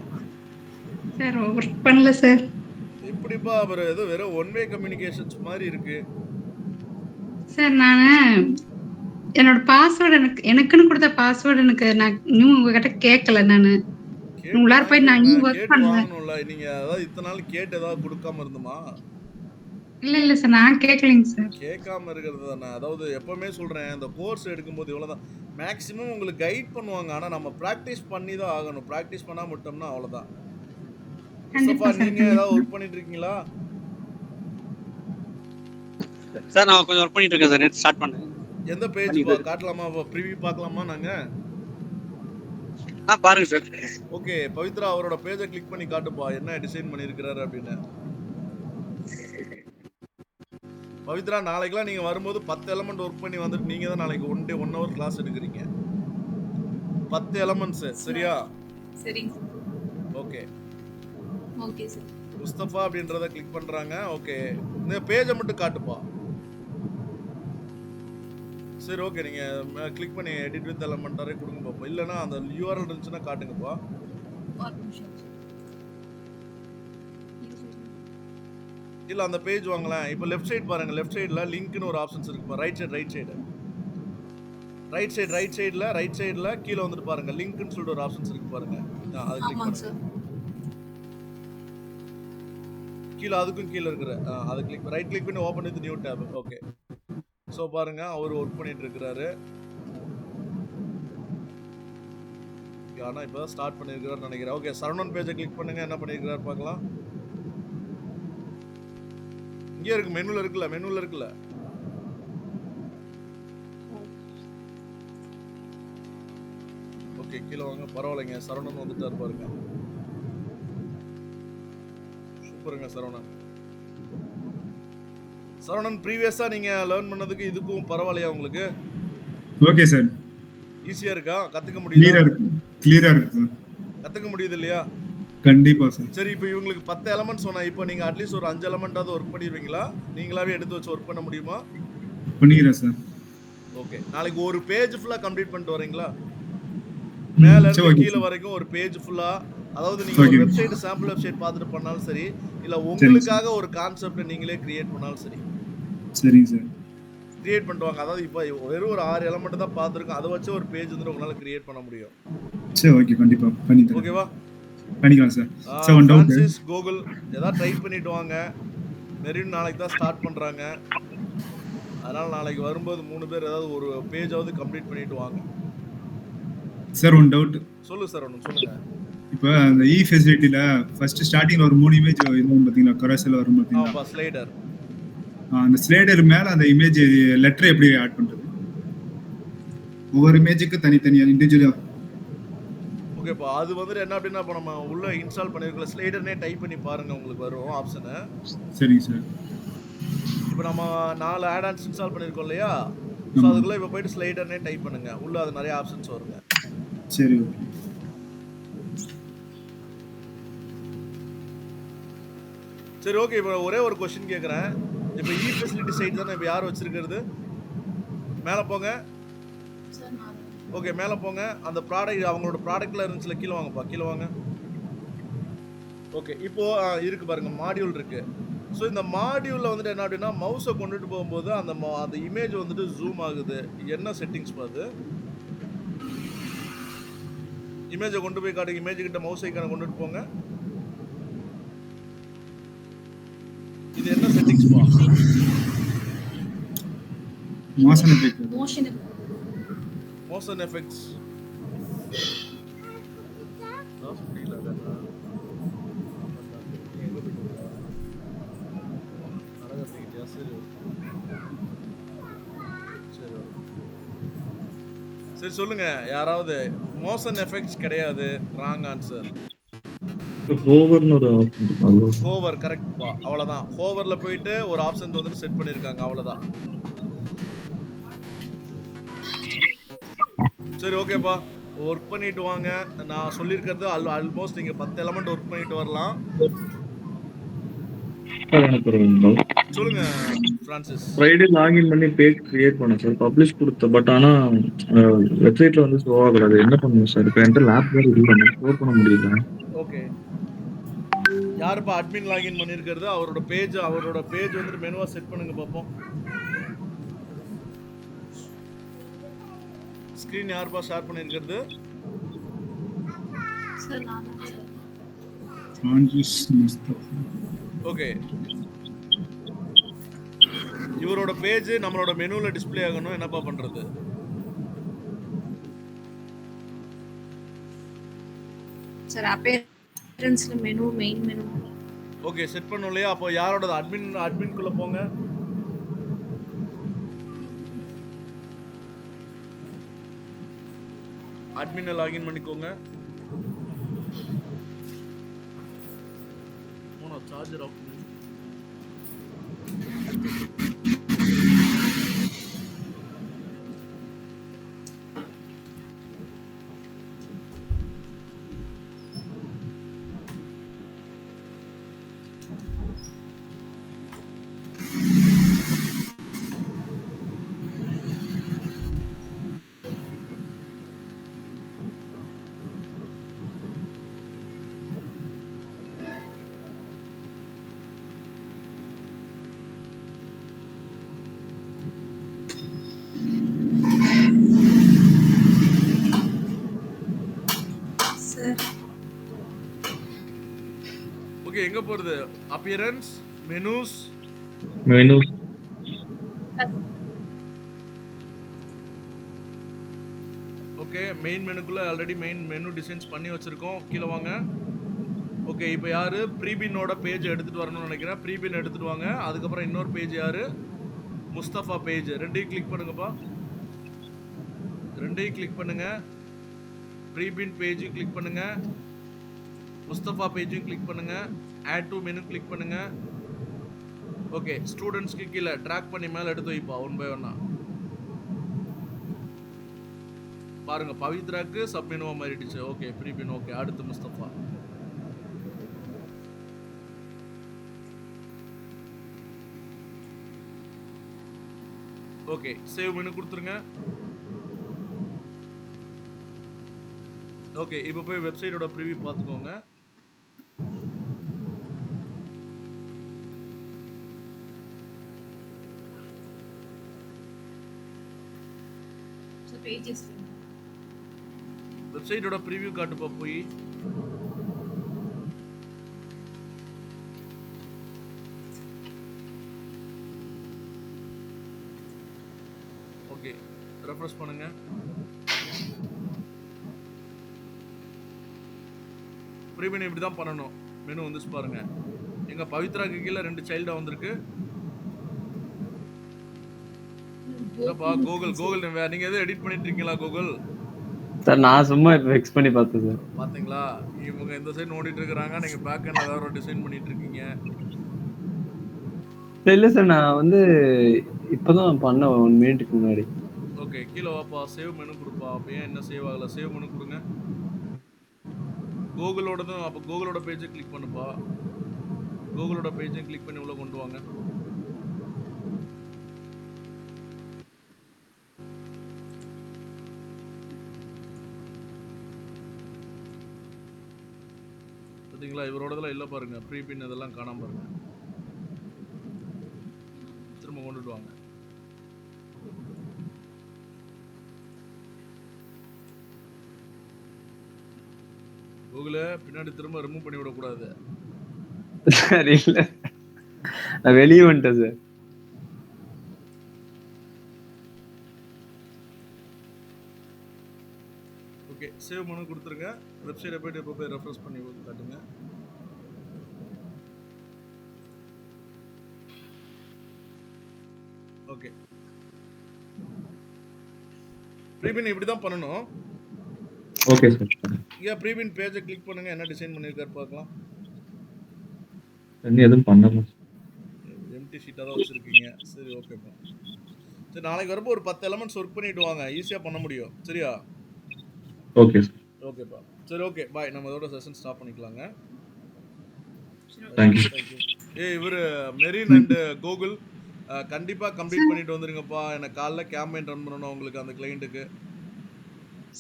சார் ஒர்க் பண்ணல சார். இப்படிப்பா அப்புறம் ஏதோ வெறும் ஒன் வே கம்யூனிகேஷன்ஸ் மாதிரி இருக்கு. சார் நான் என்னோட பாஸ்வேர்டு எனக்குன்னு கொடுத்த பாஸ்வேர்டு நான் இன்னும் உங்ககிட்ட கேட்கல. நான் உள்ளார போய் நான் இன்னும் ஒர்க் கேட்டு பண்ணல. வாங்கணும்ல. நீங்க அதாவது இத்தனை நாள் கேட்டு ஏதாவது கொடுக்காம இருந்துமா? இல்ல சார், நான் கேட்கலைங்க சார். கேட்காம இருக்கிறது தானே. அதாவது எப்பவுமே சொல்றேன், இந்த கோர்ஸ் எடுக்கும்போது இவ்வளவுதான். மேக்ஸிமம் உங்களுக்கு கைட் பண்ணுவாங்க, ஆனா நம்ம பிராக்டிஸ் பண்ணி தான் ஆகணும். பிராக்டிஸ் பண்ணாம விட்டோம்னா அவ்வளவுதான். கண்டிப்பா சார், நீங்க ஏதாவது ஒர்க் பண்ணிட்டு இருக்கீங்களா? சார் நான் கொஞ்சம் ஒர்க் பண்ணிட்டு இருக்கேன் சார். நேத்து ஸ்டார்ட் பண்ணேன். எந்த பேஜ் காட்டலாமா? ப்ரிவியூ பார்க்கலாமா நாங்க? பாருங்க சார். ஓகே, பவித்ரா அவரோட பேஜை கிளிக் பண்ணி காட்டுப்பா, என்ன டிசைன் பண்ணியிருக்கிறாரு அப்படின்னு. பவித்ரா, நாளைக்கெல்லாம் நீங்க வரும்போது 10 எலமெண்ட் ஒர்க் பண்ணி வந்துட்டு நீங்க தான் நாளைக்கு 1 hour கிளாஸ் எடுக்கிறீங்க. 10 எலமெண்ட்ஸ், சரியா? சரிங்க sir. Okay okay sir. Mustafa அப்படின்றத கிளிக் பண்றாங்க. ஓகே, இந்த பேஜை மட்டும் காட்டுப்பா. சரி, ஓகே, நீங்க கிளிக் பண்ணி எடிட் வித் எலமெண்டாரே கொடுங்க பாப்பா. இல்லைன்னா அந்த URL இருந்துச்சுன்னா காட்டுங்கப்பா. இல்ல அந்த பேஜ் வாங்கலாம். இப்போ லெஃப்ட் சைடு பாருங்க. லெஃப்ட் சைடுல லிங்க்னு ஒரு ஆப்ஷன்ஸ் இருக்குப்பா. ரைட் சைடுல கீழ வந்துட்டு பாருங்க, லிங்க்னு சொல்லிட்டு ஒரு ஆப்ஷன்ஸ் இருக்கு பாருங்க. அது கிளிக் பண்ணுங்க. கீழ அதுக்கும் கீழ இருக்கிற அதை கிளிக் ரைட் கிளிக் பண்ணி open with new tab. Okay, so பாருங்க அவர் ஒர்க் பண்ணிட்டு இருக்காரு. ஆனா இப்பதான் ஸ்டார்ட் பண்ணிருக்காருன்னு நினைக்கிறேன். ஓகே, சரவணன் பேஜை கிளிக் பண்ணுங்க, என்ன பண்ணிருக்காரு பார்க்கலாம். இங்கே இருக்கு, மெனுல இருக்குல்ல. ஓகே, கீழ வாங்க. பரவாயில்லைங்க, சரவணன் வந்துட்டாரு பாருங்க. சூப்பருங்க சரவணன் ப்ரீவியஸா நீங்க லேர்ன் பண்ணதுக்கு இதுக்கும் பரவாயில்லையா உங்களுக்கு? Okay sir. ஈஸியா இருக்கா? கத்துக்க முடியுதா? கிளியரா இருக்கு சார். கத்துக்க முடியுது இல்லையா? கண்டிப்பா சார். சரி, இப்போ இவங்களுக்கு 10 எலமெண்ட்ஸ் சொன்னா, இப்போ நீங்க அட்லீஸ்ட் ஒரு 5 எலமெண்டாவது ஒர்க் பண்ணிடுவீங்களா? நீங்களாவே எடுத்து வச்சு ஒர்க் பண்ண முடியுமா? பண்ணிக்கிறேன் சார். ஓகே, நாளைக்கு ஒரு பேஜ் ஃபுல்லா கம்ப்ளீட் பண்ணிட்டு வரீங்களா? மேல இருந்து கீழ வரைக்கும் ஒரு பேஜ் ஃபுல்லா. அதாவது நீங்க ஒரு வெப்சைட், சாம்பிள் வெப்சைட் பார்த்துட்டு பண்ணாலும் சரி, இல்ல உங்களுக்காக ஒரு கான்செப்ட் நீங்களே கிரியேட் பண்ணாலும் சரி. சரிங்க சார். கிரியேட் பண்ணுவாங்க. அதாவது இப்போ வெறும் ஒரு 6 எலமெண்ட் தான் பார்த்துருக்கோம், அதை வச்சு ஒரு பேஜ் வந்து உங்களால கிரியேட் பண்ண முடியும். சரி, ஓகே, கண்டிப்பா பண்ணி தரேன். ஓகேவா? பண்ணிக்கலாம் sir. Sir one doubt. Francis, Google ஏதாவது ட்ரை பண்ணிட்டு வாங்க. மெரின் நாளைக்கு தான் ஸ்டார்ட் பண்றாங்க. அதனால நாளைக்கு வரும்போது 3 பேர் ஏதாவது ஒரு பேஜாவது கம்ப்ளீட் பண்ணிட்டு வாங்க. Sir one doubt. சொல்லு சார், ஒன்று சொல்லுங்க. இப்போ அந்த இ ஃபெசிலிட்டில ஃபர்ஸ்ட் ஸ்டார்டிங்ல ஒரு 3 இமேஜ் இதுவும் பாத்தீங்களா, கரஸ்ல வரும் பாத்தீங்களா? ஆமா, ஸ்லைடர். அந்த ஸ்லைடர் மேல அந்த இமேஜ் லெட்டர் எப்படி ஆட் பண்றது? ஒவ்வொரு இமேஜுக்கு தனித்தனியா இண்டிவிஜுவலா. ஓகேப்பா, அது வந்துட்டு என்ன அப்படின்னா, இப்போ நம்ம உள்ள இன்ஸ்டால் பண்ணிருக்கல ஸ்லைடர்னே டைப் பண்ணி பாருங்க, உங்களுக்கு வரும் ஆப்ஷனு. சரிங்க சார். இப்போ நம்ம 4 ஆட்-ஆன்ஸ் இன்ஸ்டால் பண்ணிருக்கோம் இல்லையா? ஸோ அதுக்குள்ள இப்போ போயிட்டு ஸ்லைடர்னே டைப் பண்ணுங்க, உள்ள அது நிறைய ஆப்ஷன்ஸ் வருங்க. சரி, ஓகே. சரி, ஓகே. இப்போ ஒரே ஒரு கொஸ்டின் கேட்குறேன். இப்போ இ ஃபெசிலிட்டி சைட் தானே இப்போ யார் வச்சிருக்கிறது? மேலே போங்க. ஓகே, மேலே போங்க. அந்த ப்ராடக்ட் அவங்களோட ப்ராடக்ட்ல இருந்துச்சுல, கீழே வாங்கப்பா, கீழே வாங்க. ஓகே, இப்போ இருக்கு பாருங்க, மாடியூல் இருக்கு. ஸோ இந்த மாடியூலில் வந்துட்டு என்ன அப்படின்னா, மவுஸை கொண்டுட்டு போகும்போது அந்த இமேஜ் வந்துட்டு ஜூம் ஆகுது. என்ன செட்டிங்ஸ் பார்த்து இமேஜை கொண்டு போய் காட்டுங்க. இமேஜ் கிட்ட மவுஸ் ஐக்கானை கொண்டுட்டு போங்க. இது என்ன செட்டிங்ஸ் பா? மோஷன் மோஷன் எஃபெக்ட்ஸ் முடியல. எங்க போயிட்டு நடக்கிறதுக்கிட்டயா? சரி சரி சரி சொல்லுங்க. யாராவது மோஷன் எஃபெக்ட்ஸ் கிடையாது. Wrong answer. ஹோவர்னு ஒரு ஆப்ஷன் இருக்கு, அது ஹோவர் கரெக்ட்பா. அவ்வளவுதான். ஹோவர்ல போயிட்டு ஒரு ஆப்ஷன் வந்து செட் பண்ணிருக்காங்க. அவ்வளவுதான். சரி ஓகேப்பா. ஒர்க் பண்ணிட்டு வாங்க. நான் சொல்லியிருக்கிறது ஆல்மோஸ்ட் நீங்க 10 எலமெண்ட் ஒர்க் பண்ணிட்டு வரலாம். சார் எனக்கு ஒரு doubt. சொல்லுங்க பிரான்சிஸ். ஃப்ரைடே லாகின் பண்ணி பேஜ் கிரியேட் பண்ணேன் சார், பப்ளிஷ் கொடுத்தேன். பட் ஆனா வெப்சைட்ல வந்து ஷோ ஆகல. அது என்ன பண்ணணும் சார்? இப்போ என்கிட்ட லேப் வேறு இல்லை, ஸ்டோர் பண்ண முடியல. ஓகே. யாருப்பா அட்மின் லாகின் பண்ணியிருக்கிறது? அவரோட பேஜ் வந்துட்டு மெனுவா செட் பண்ணுங்க பார்ப்போம். ஸ்கிரீன் யாருப்பா ஷேர் பண்ணியிருக்கிறது? சார் நான் தான் சார். ஃப்ரான்சிஸ் முஸ்தபா. ஓகே. இவரோட பேஜ் நம்மளோட மெனுல டிஸ்ப்ளே ஆகணும். என்னப்பா பண்றது? சார் அப்பேரன்ஸ்ல menu, main menu. Okay set பண்ணோம் இல்லையா? அப்போ யாரோட அட்மின்குள்ள போங்க. அட்மினை லாகின் பண்ணிக்கோங்க. சார்ஜர் ஆஃப் பண்ணு. சார் ஓகே எங்க போறது? Appearance, menus, menu okay main மெனுக்குள்ள ஆல்ரெடி மெயின் மெனு டிசைன்ஸ் பண்ணி வச்சிருக்கோம். கீழே வாங்க. ஓகே இப்போ யாரு ப்ரீபினோட பேஜ் எடுத்துட்டு வரணும்னு நினைக்கிறேன். ப்ரீபின் எடுத்துட்டு வாங்க. அதுக்கப்புறம் இன்னொரு பேஜ் யாரு? முஸ்தபா பேஜ். ரெண்டையும் கிளிக் பண்ணுங்கப்பா. ரெண்டையும் கிளிக் பண்ணுங்க. ப்ரீபின் பேஜையும் கிளிக் பண்ணுங்க. முஸ்தபா பேஜையும் கிளிக் பண்ணுங்க. ஆட் டு மெனு கிளிக் பண்ணுங்க. ஓகே ஸ்டூடெண்ட்ஸ்க்கு கீழே ட்ராக் பண்ணி மேலே எடுத்து வைப்பா ஒன் பை ஒன்னா. பாருங்க பவித்ராக்கு சப் மெனுவா மாறிடுச்சு. ஓகே ப்ரீபின். ஓகே அடுத்து முஸ்தபா. ஓகே சேவ் மெனு கொடுத்துருங்க. ஓகே இப்போ போய் வெப்சைட்டோட ப்ரிவியூ பார்த்துக்கோங்க. சார் பேஜஸ் வெப்சைட்டோட ப்ரிவியூ காட்டுப்பா போய். ஓகே ரெஃப்ரெஷ் பண்ணுங்க. ப்ரீமியம் இப்படி தான் பண்ணணும். மெனு வந்து பாருங்க. எங்க பவித்ராக்கு கீழே 2 சைல்டா வந்திருக்கு. என்னப்பா கூகுள் நீங்க எதுவும் எடிட் பண்ணிட்டு இருக்கீங்களா கூகுள்? சார் நான் சும்மா ஃபிக்ஸ் பண்ணி பார்த்தேன் சார். பாத்தீங்களா? இவங்க இந்த சைடு நோண்டிட்டு இருக்காங்க. நீங்க பேக் எண்ட்ல வேற ஒரு டிசைன் பண்ணிட்டு இருக்கீங்க. இல்லை சார் நான் வந்து இப்போதான் பண்ணேன் 1 மினிட்டுக்கு முன்னாடி. ஓகே கீழே வாப்பா. சேவ் மெனு கொடுப்பா. அப்போ ஏன் என்ன சேவ் ஆகல? சேவ் மெனு கொடுங்க. கூகுளோடதும் அப்போ கூகுளோட பேஜை கிளிக் பண்ணுப்பா. கூகுளோட பேஜை கிளிக் பண்ணி உள்ள கொண்டு வாங்க. பார்த்தீங்களா? இவரோடதெல்லாம் இல்லை பாருங்க. ப்ரீபின் இதெல்லாம் காணாம பாருங்க. திரும்ப கொண்டுட்டு வாங்க. கூகுளை பின்னாடி திரும்ப ரிமூவ் பண்ணி விடக்கூடாது. சார் இல்லை நான் வெளியே வந்துட்டேன் சார். ஓகே, சேவ் பண்ணி கொடுத்துருங்க. வெப்சைட்டை போயிட்டு இப்போ போய் ரெஃப்ரெஷ் பண்ணி காட்டுங்க. ஓகே, ப்ரீபின் இப்படி தான் பண்ணணும். Okay sir. ஏன் ப்ரீபின் பேஜை கிளிக் பண்ணுங்க, என்ன டிசைன் பண்ணியிருக்காரு பார்க்கலாம். இன்னும் எதுவும் பண்ணல. எம்டி ஷீட்டாக தான் வச்சுருக்கீங்க. சரி, ஓகேப்பா. சரி, நாளைக்கு வரப்போ ஒரு 10 எலமெண்ட்ஸ் ஒர்க் பண்ணிட்டு வாங்க, ஈஸியாக பண்ண முடியும். சரியா? Okay sir. ஓகேப்பா. சரி, ஓகே, பாய். நம்ம இதோட செஷன் ஸ்டாப் பண்ணிக்கலாங்க. தேங்க்யூ. இவர் மெரின் அண்ட் கோகுல் கண்டிப்பாக கம்ப்ளீட் பண்ணிட்டு வந்துருங்கப்பா. எனக்கு காலைல கேம்பெயின் ரன் பண்ணணும் உங்களுக்கு, அந்த கிளைண்ட்டுக்கு.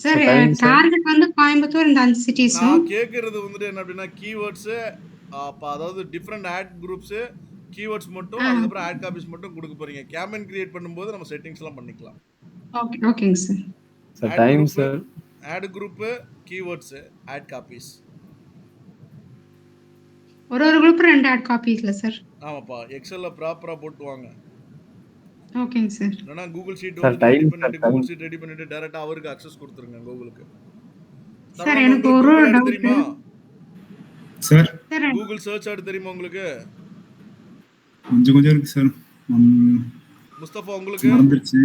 சார் டார்கெட் வந்து கோயம்புத்தூர் இந்த 5 சிட்டிஸ். நான் கேட்கறது வந்துட்டு என்ன அப்படின்னா, கீவேர்ட்ஸு, அப்போ அதாவது டிஃப்ரெண்ட் ஆட் குரூப்ஸு, கீவேர்ட்ஸ் மட்டும், அதுக்கப்புறம் ஆட் காப்பீஸ் மட்டும் கொடுக்க போறீங்க. கேம்பெயின் கிரியேட் பண்ணும்போது நம்ம செட்டிங்ஸ்லாம் பண்ணிக்கலாம். ஓகே, ஓகேங்க sir. Sir time sir. Add group, keywords, add copies. ஒரு குரூப் 2 ஆட் காப்பீஸ்ல சார். ஆமாப்பா, எக்ஸல்ல ப்ராப்பராக போட்டு வாங்க. ஓகேங்க சார். இல்லைனா Google sheet sir ready time பண்ணிட்டு கூகுள் ஷீட் ரெடி பண்ணிட்டு டைரக்டா அவருக்கு அக்சஸ் கொடுத்துருங்க கூகுளுக்கு. சார் எனக்கு ஒரு டவுட் தெரியுமா சார்? கூகுள் சர்ச் ஆட் தெரியுமா உங்களுக்கு? கொஞ்சம் இருக்கு சார். முஸ்தபா உங்களுக்கு மறந்துருச்சு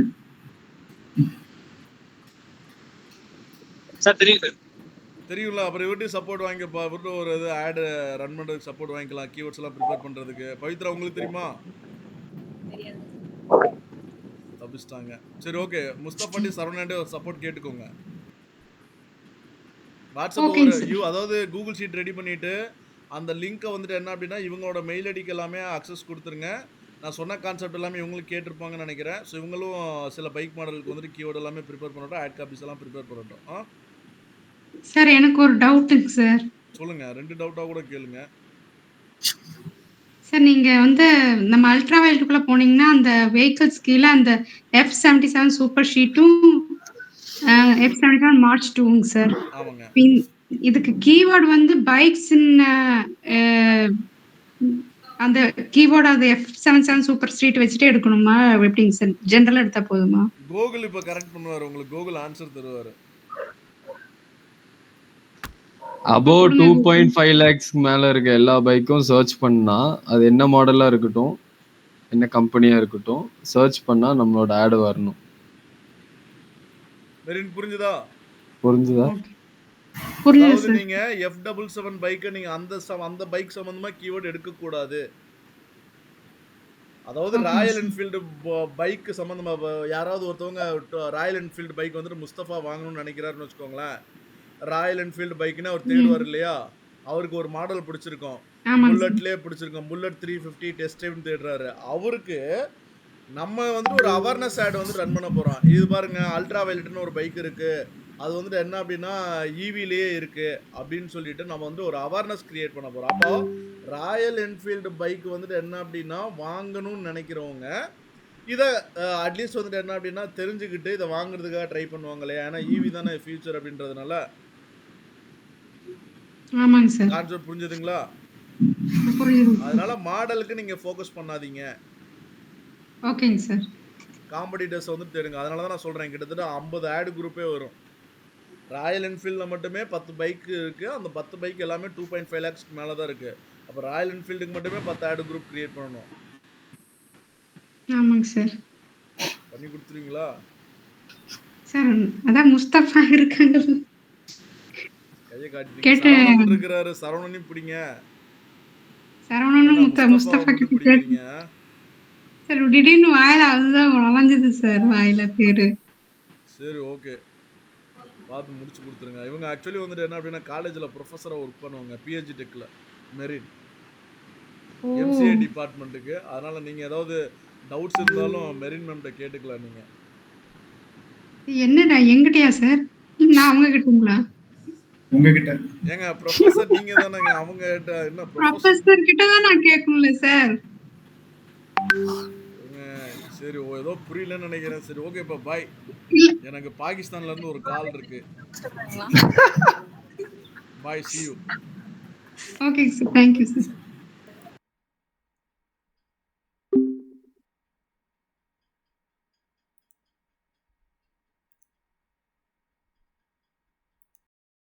சார். தெரியும் சார். தெரியும்ல. அப்புறம் இவர்கிட்ட சப்போர்ட் வாங்கிப்பா. இவர்கிட்ட ஒரு இது ஆட் ரன் பண்றதுக்கு சப்போர்ட் வாங்கிக்கலாம், கீவேர்ட்ஸ் எல்லாம் ப்ரிப்பேர் பண்றதுக்கு. பவித்ரா உங்களுக்கு தெரியுமா? தப்பிச்சிட்டாங்க. சரி, ஓகே. முஸ்தபாண்டி சரவணாண்டி ஒரு சப்போர்ட் கேட்டுக்கோங்க. வாட்ஸ்அப் ஒரு அதாவது கூகுள் ஷீட் ரெடி பண்ணிட்டு அந்த லிங்கை வந்துட்டு என்ன அப்படின்னா இவங்களோட மெயில் ஐடிக்கு எல்லாமே அக்சஸ் கொடுத்துருங்க. நான் சொன்ன கான்செப்ட் எல்லாமே இவங்களுக்கு கேட்டிருப்பாங்கன்னு நினைக்கிறேன். ஸோ இவங்களும் சில பைக் மாடலுக்கு வந்துட்டு கீவேர்டு எல்லாமே ப்ரிப்பேர் பண்ணட்டும், ஆட் காப்பீஸ் எல்லாம் ப்ரிப்பேர் பண்ணட்டும். சார் எனக்கு ஒரு டவுட்டுங்க சார். சொல்லுங்க, 2 டவுட்டா கூட கேளுங்க. சார் நீங்க வந்து நம்ம அல்ட்ரா வயலட்டுக்குள்ள போனீங்கன்னா அந்த வெஹிக்கிள்ஸ் கீழே அந்த F77 சூப்பர் ஷீட்டும் F77 மார்ச் 2ங்க சார். ஆமாங்க. இதுக்கு கீவேர்டு வந்து பைக்ஸ் அந்த கீவேர்டு அது F77 சூப்பர் ஸ்ட்ரீட் வச்சுட்டே எடுக்கணுமா எப்படிங்க சார்? ஜென்ரலா எடுத்தா போதுமா? கூகுள் இப்போ கரெக்ட் பண்ணுவார் உங்களுக்கு. கூகுள் ஆன்சர் தருவார். அபோ 2.5 lakhs மேல இருக்க எல்லா பைக்கும் சர்ச் பண்ணா அது என்ன மாடலா இருக்கட்டும், என்ன கம்பெனியா இருக்கட்டும், சர்ச் பண்ணா நம்மளோட ஆட் வரணும். மெரின் புரிஞ்சுதா? புரிஞ்சுதா? அதாவது நீங்க F77 பைக்கை நீங்க அந்த பைக் சம்பந்தமா கீவேர்ட் எடுக்க கூடாது. அதாவது ராயல் என்ஃபீல்டு பைக் சம்பந்தமா யாராவது ஒருத்தவங்க ராயல் என்ஃபீல்டு பைக் வந்துட்டு முஸ்தபா வாங்கணும்னு நினைக்கிறாருன்னு வச்சுக்கோங்களேன். ராயல் என்ஃபீல்டு பைக்குன்னா அவர் தேடுவார் இல்லையா? அவருக்கு ஒரு மாடல் பிடிச்சிருக்கோம், புல்லட்லேயே பிடிச்சிருக்கோம், புல்லட் 350 டெஸ்ட் டைம் தேடுறாரு. அவருக்கு நம்ம வந்துட்டு ஒரு அவேர்னஸ் ஆட் வந்து ரன் பண்ண போகிறோம். இது பாருங்க, அல்ட்ரா வயலட்னு ஒரு பைக் இருக்குது, அது வந்துட்டு என்ன அப்படின்னா ஈவிலேயே இருக்குது அப்படின்னு சொல்லிட்டு நம்ம வந்து ஒரு அவேர்னஸ் கிரியேட் பண்ண போகிறோம். அப்போ ராயல் என்ஃபீல்டு பைக் வந்துட்டு என்ன அப்படின்னா வாங்கணும்னு நினைக்கிறவங்க இதை அட்லீஸ்ட் வந்துட்டு என்ன அப்படின்னா தெரிஞ்சுக்கிட்டு இதை வாங்குறதுக்காக ட்ரை பண்ணுவாங்க இல்லையா? ஏன்னா ஈவி தானே ஃபியூச்சர் அப்படின்றதுனால. ஆமாங்க சார். கான்செப்ட் புரிஞ்சுதுங்களா? அதனால மாடலுக்கு நீங்க ஃபோக்கஸ் பண்ணாதீங்க. ஓகேங்க சார். காம்படிட்டர்ஸ் வந்து தேடுங்க. அதனால தான் நான் சொல்றேன், கிட்டத்தட்ட 50 ஆட் குரூப்பே வரும். ராயல் என்ஃபீல்டில் மட்டுமே 10 பைக் இருக்கு. அந்த 10 பைக் எல்லாமே 2.5 lakhs மேலே தான் இருக்கு. அப்போ ராயல் என்ஃபீல்டுக்கு மட்டுமே 10 ஆட் குரூப் கிரியேட் பண்ணணும். ஆமாங்க சார். பண்ணி கொடுத்துருவீங்களா சார்? அதான் முஸ்தபா இருக்காங்க. கையை காட்டிட்டீங்க. சரவணன் இருக்கிறாரு, சரவணனையும் பிடிங்க. சரவணனும் முஸ்தபா கிட்ட பிடிக்கிறீங்க சார். திடீர்னு வாயில அதுதான் நுழைஞ்சது சார், வாயில பேரு. சரி, ஓகே, பார்த்து முடிச்சு கொடுத்துருங்க. இவங்க ஆக்சுவலி வந்துட்டு என்ன அப்படின்னா காலேஜில் ப்ரொஃபஸராக ஒர்க் பண்ணுவாங்க, பிஹெச்டி டெக்கில், மெரின் எம்சிஏ டிபார்ட்மெண்ட்டுக்கு. அதனால் நீங்கள் ஏதாவது டவுட்ஸ் இருந்தாலும் மெரின் மேம்கிட்ட கேட்டுக்கலாம். நீங்கள் என்னடா எங்கிட்டயா சார்? நான் அவங்க கிட்டங்களா? உங்ககிட்ட ஏங்க ப்ரொஃபஸர் நீங்க தானேங்க, அவங்க கிட்ட என்ன ப்ரொஃபஸர் கிட்ட தான் நான் கேட்கணும்ல சார். சரி, ஏதோ புரியலன்னு நினைக்கிறேன். சரி, ஓகே, இப்போ பாய். எனக்கு பாகிஸ்தான்ல இருந்து ஒரு கால் இருக்கு. பாய், see you. Okay sir, thank you sir.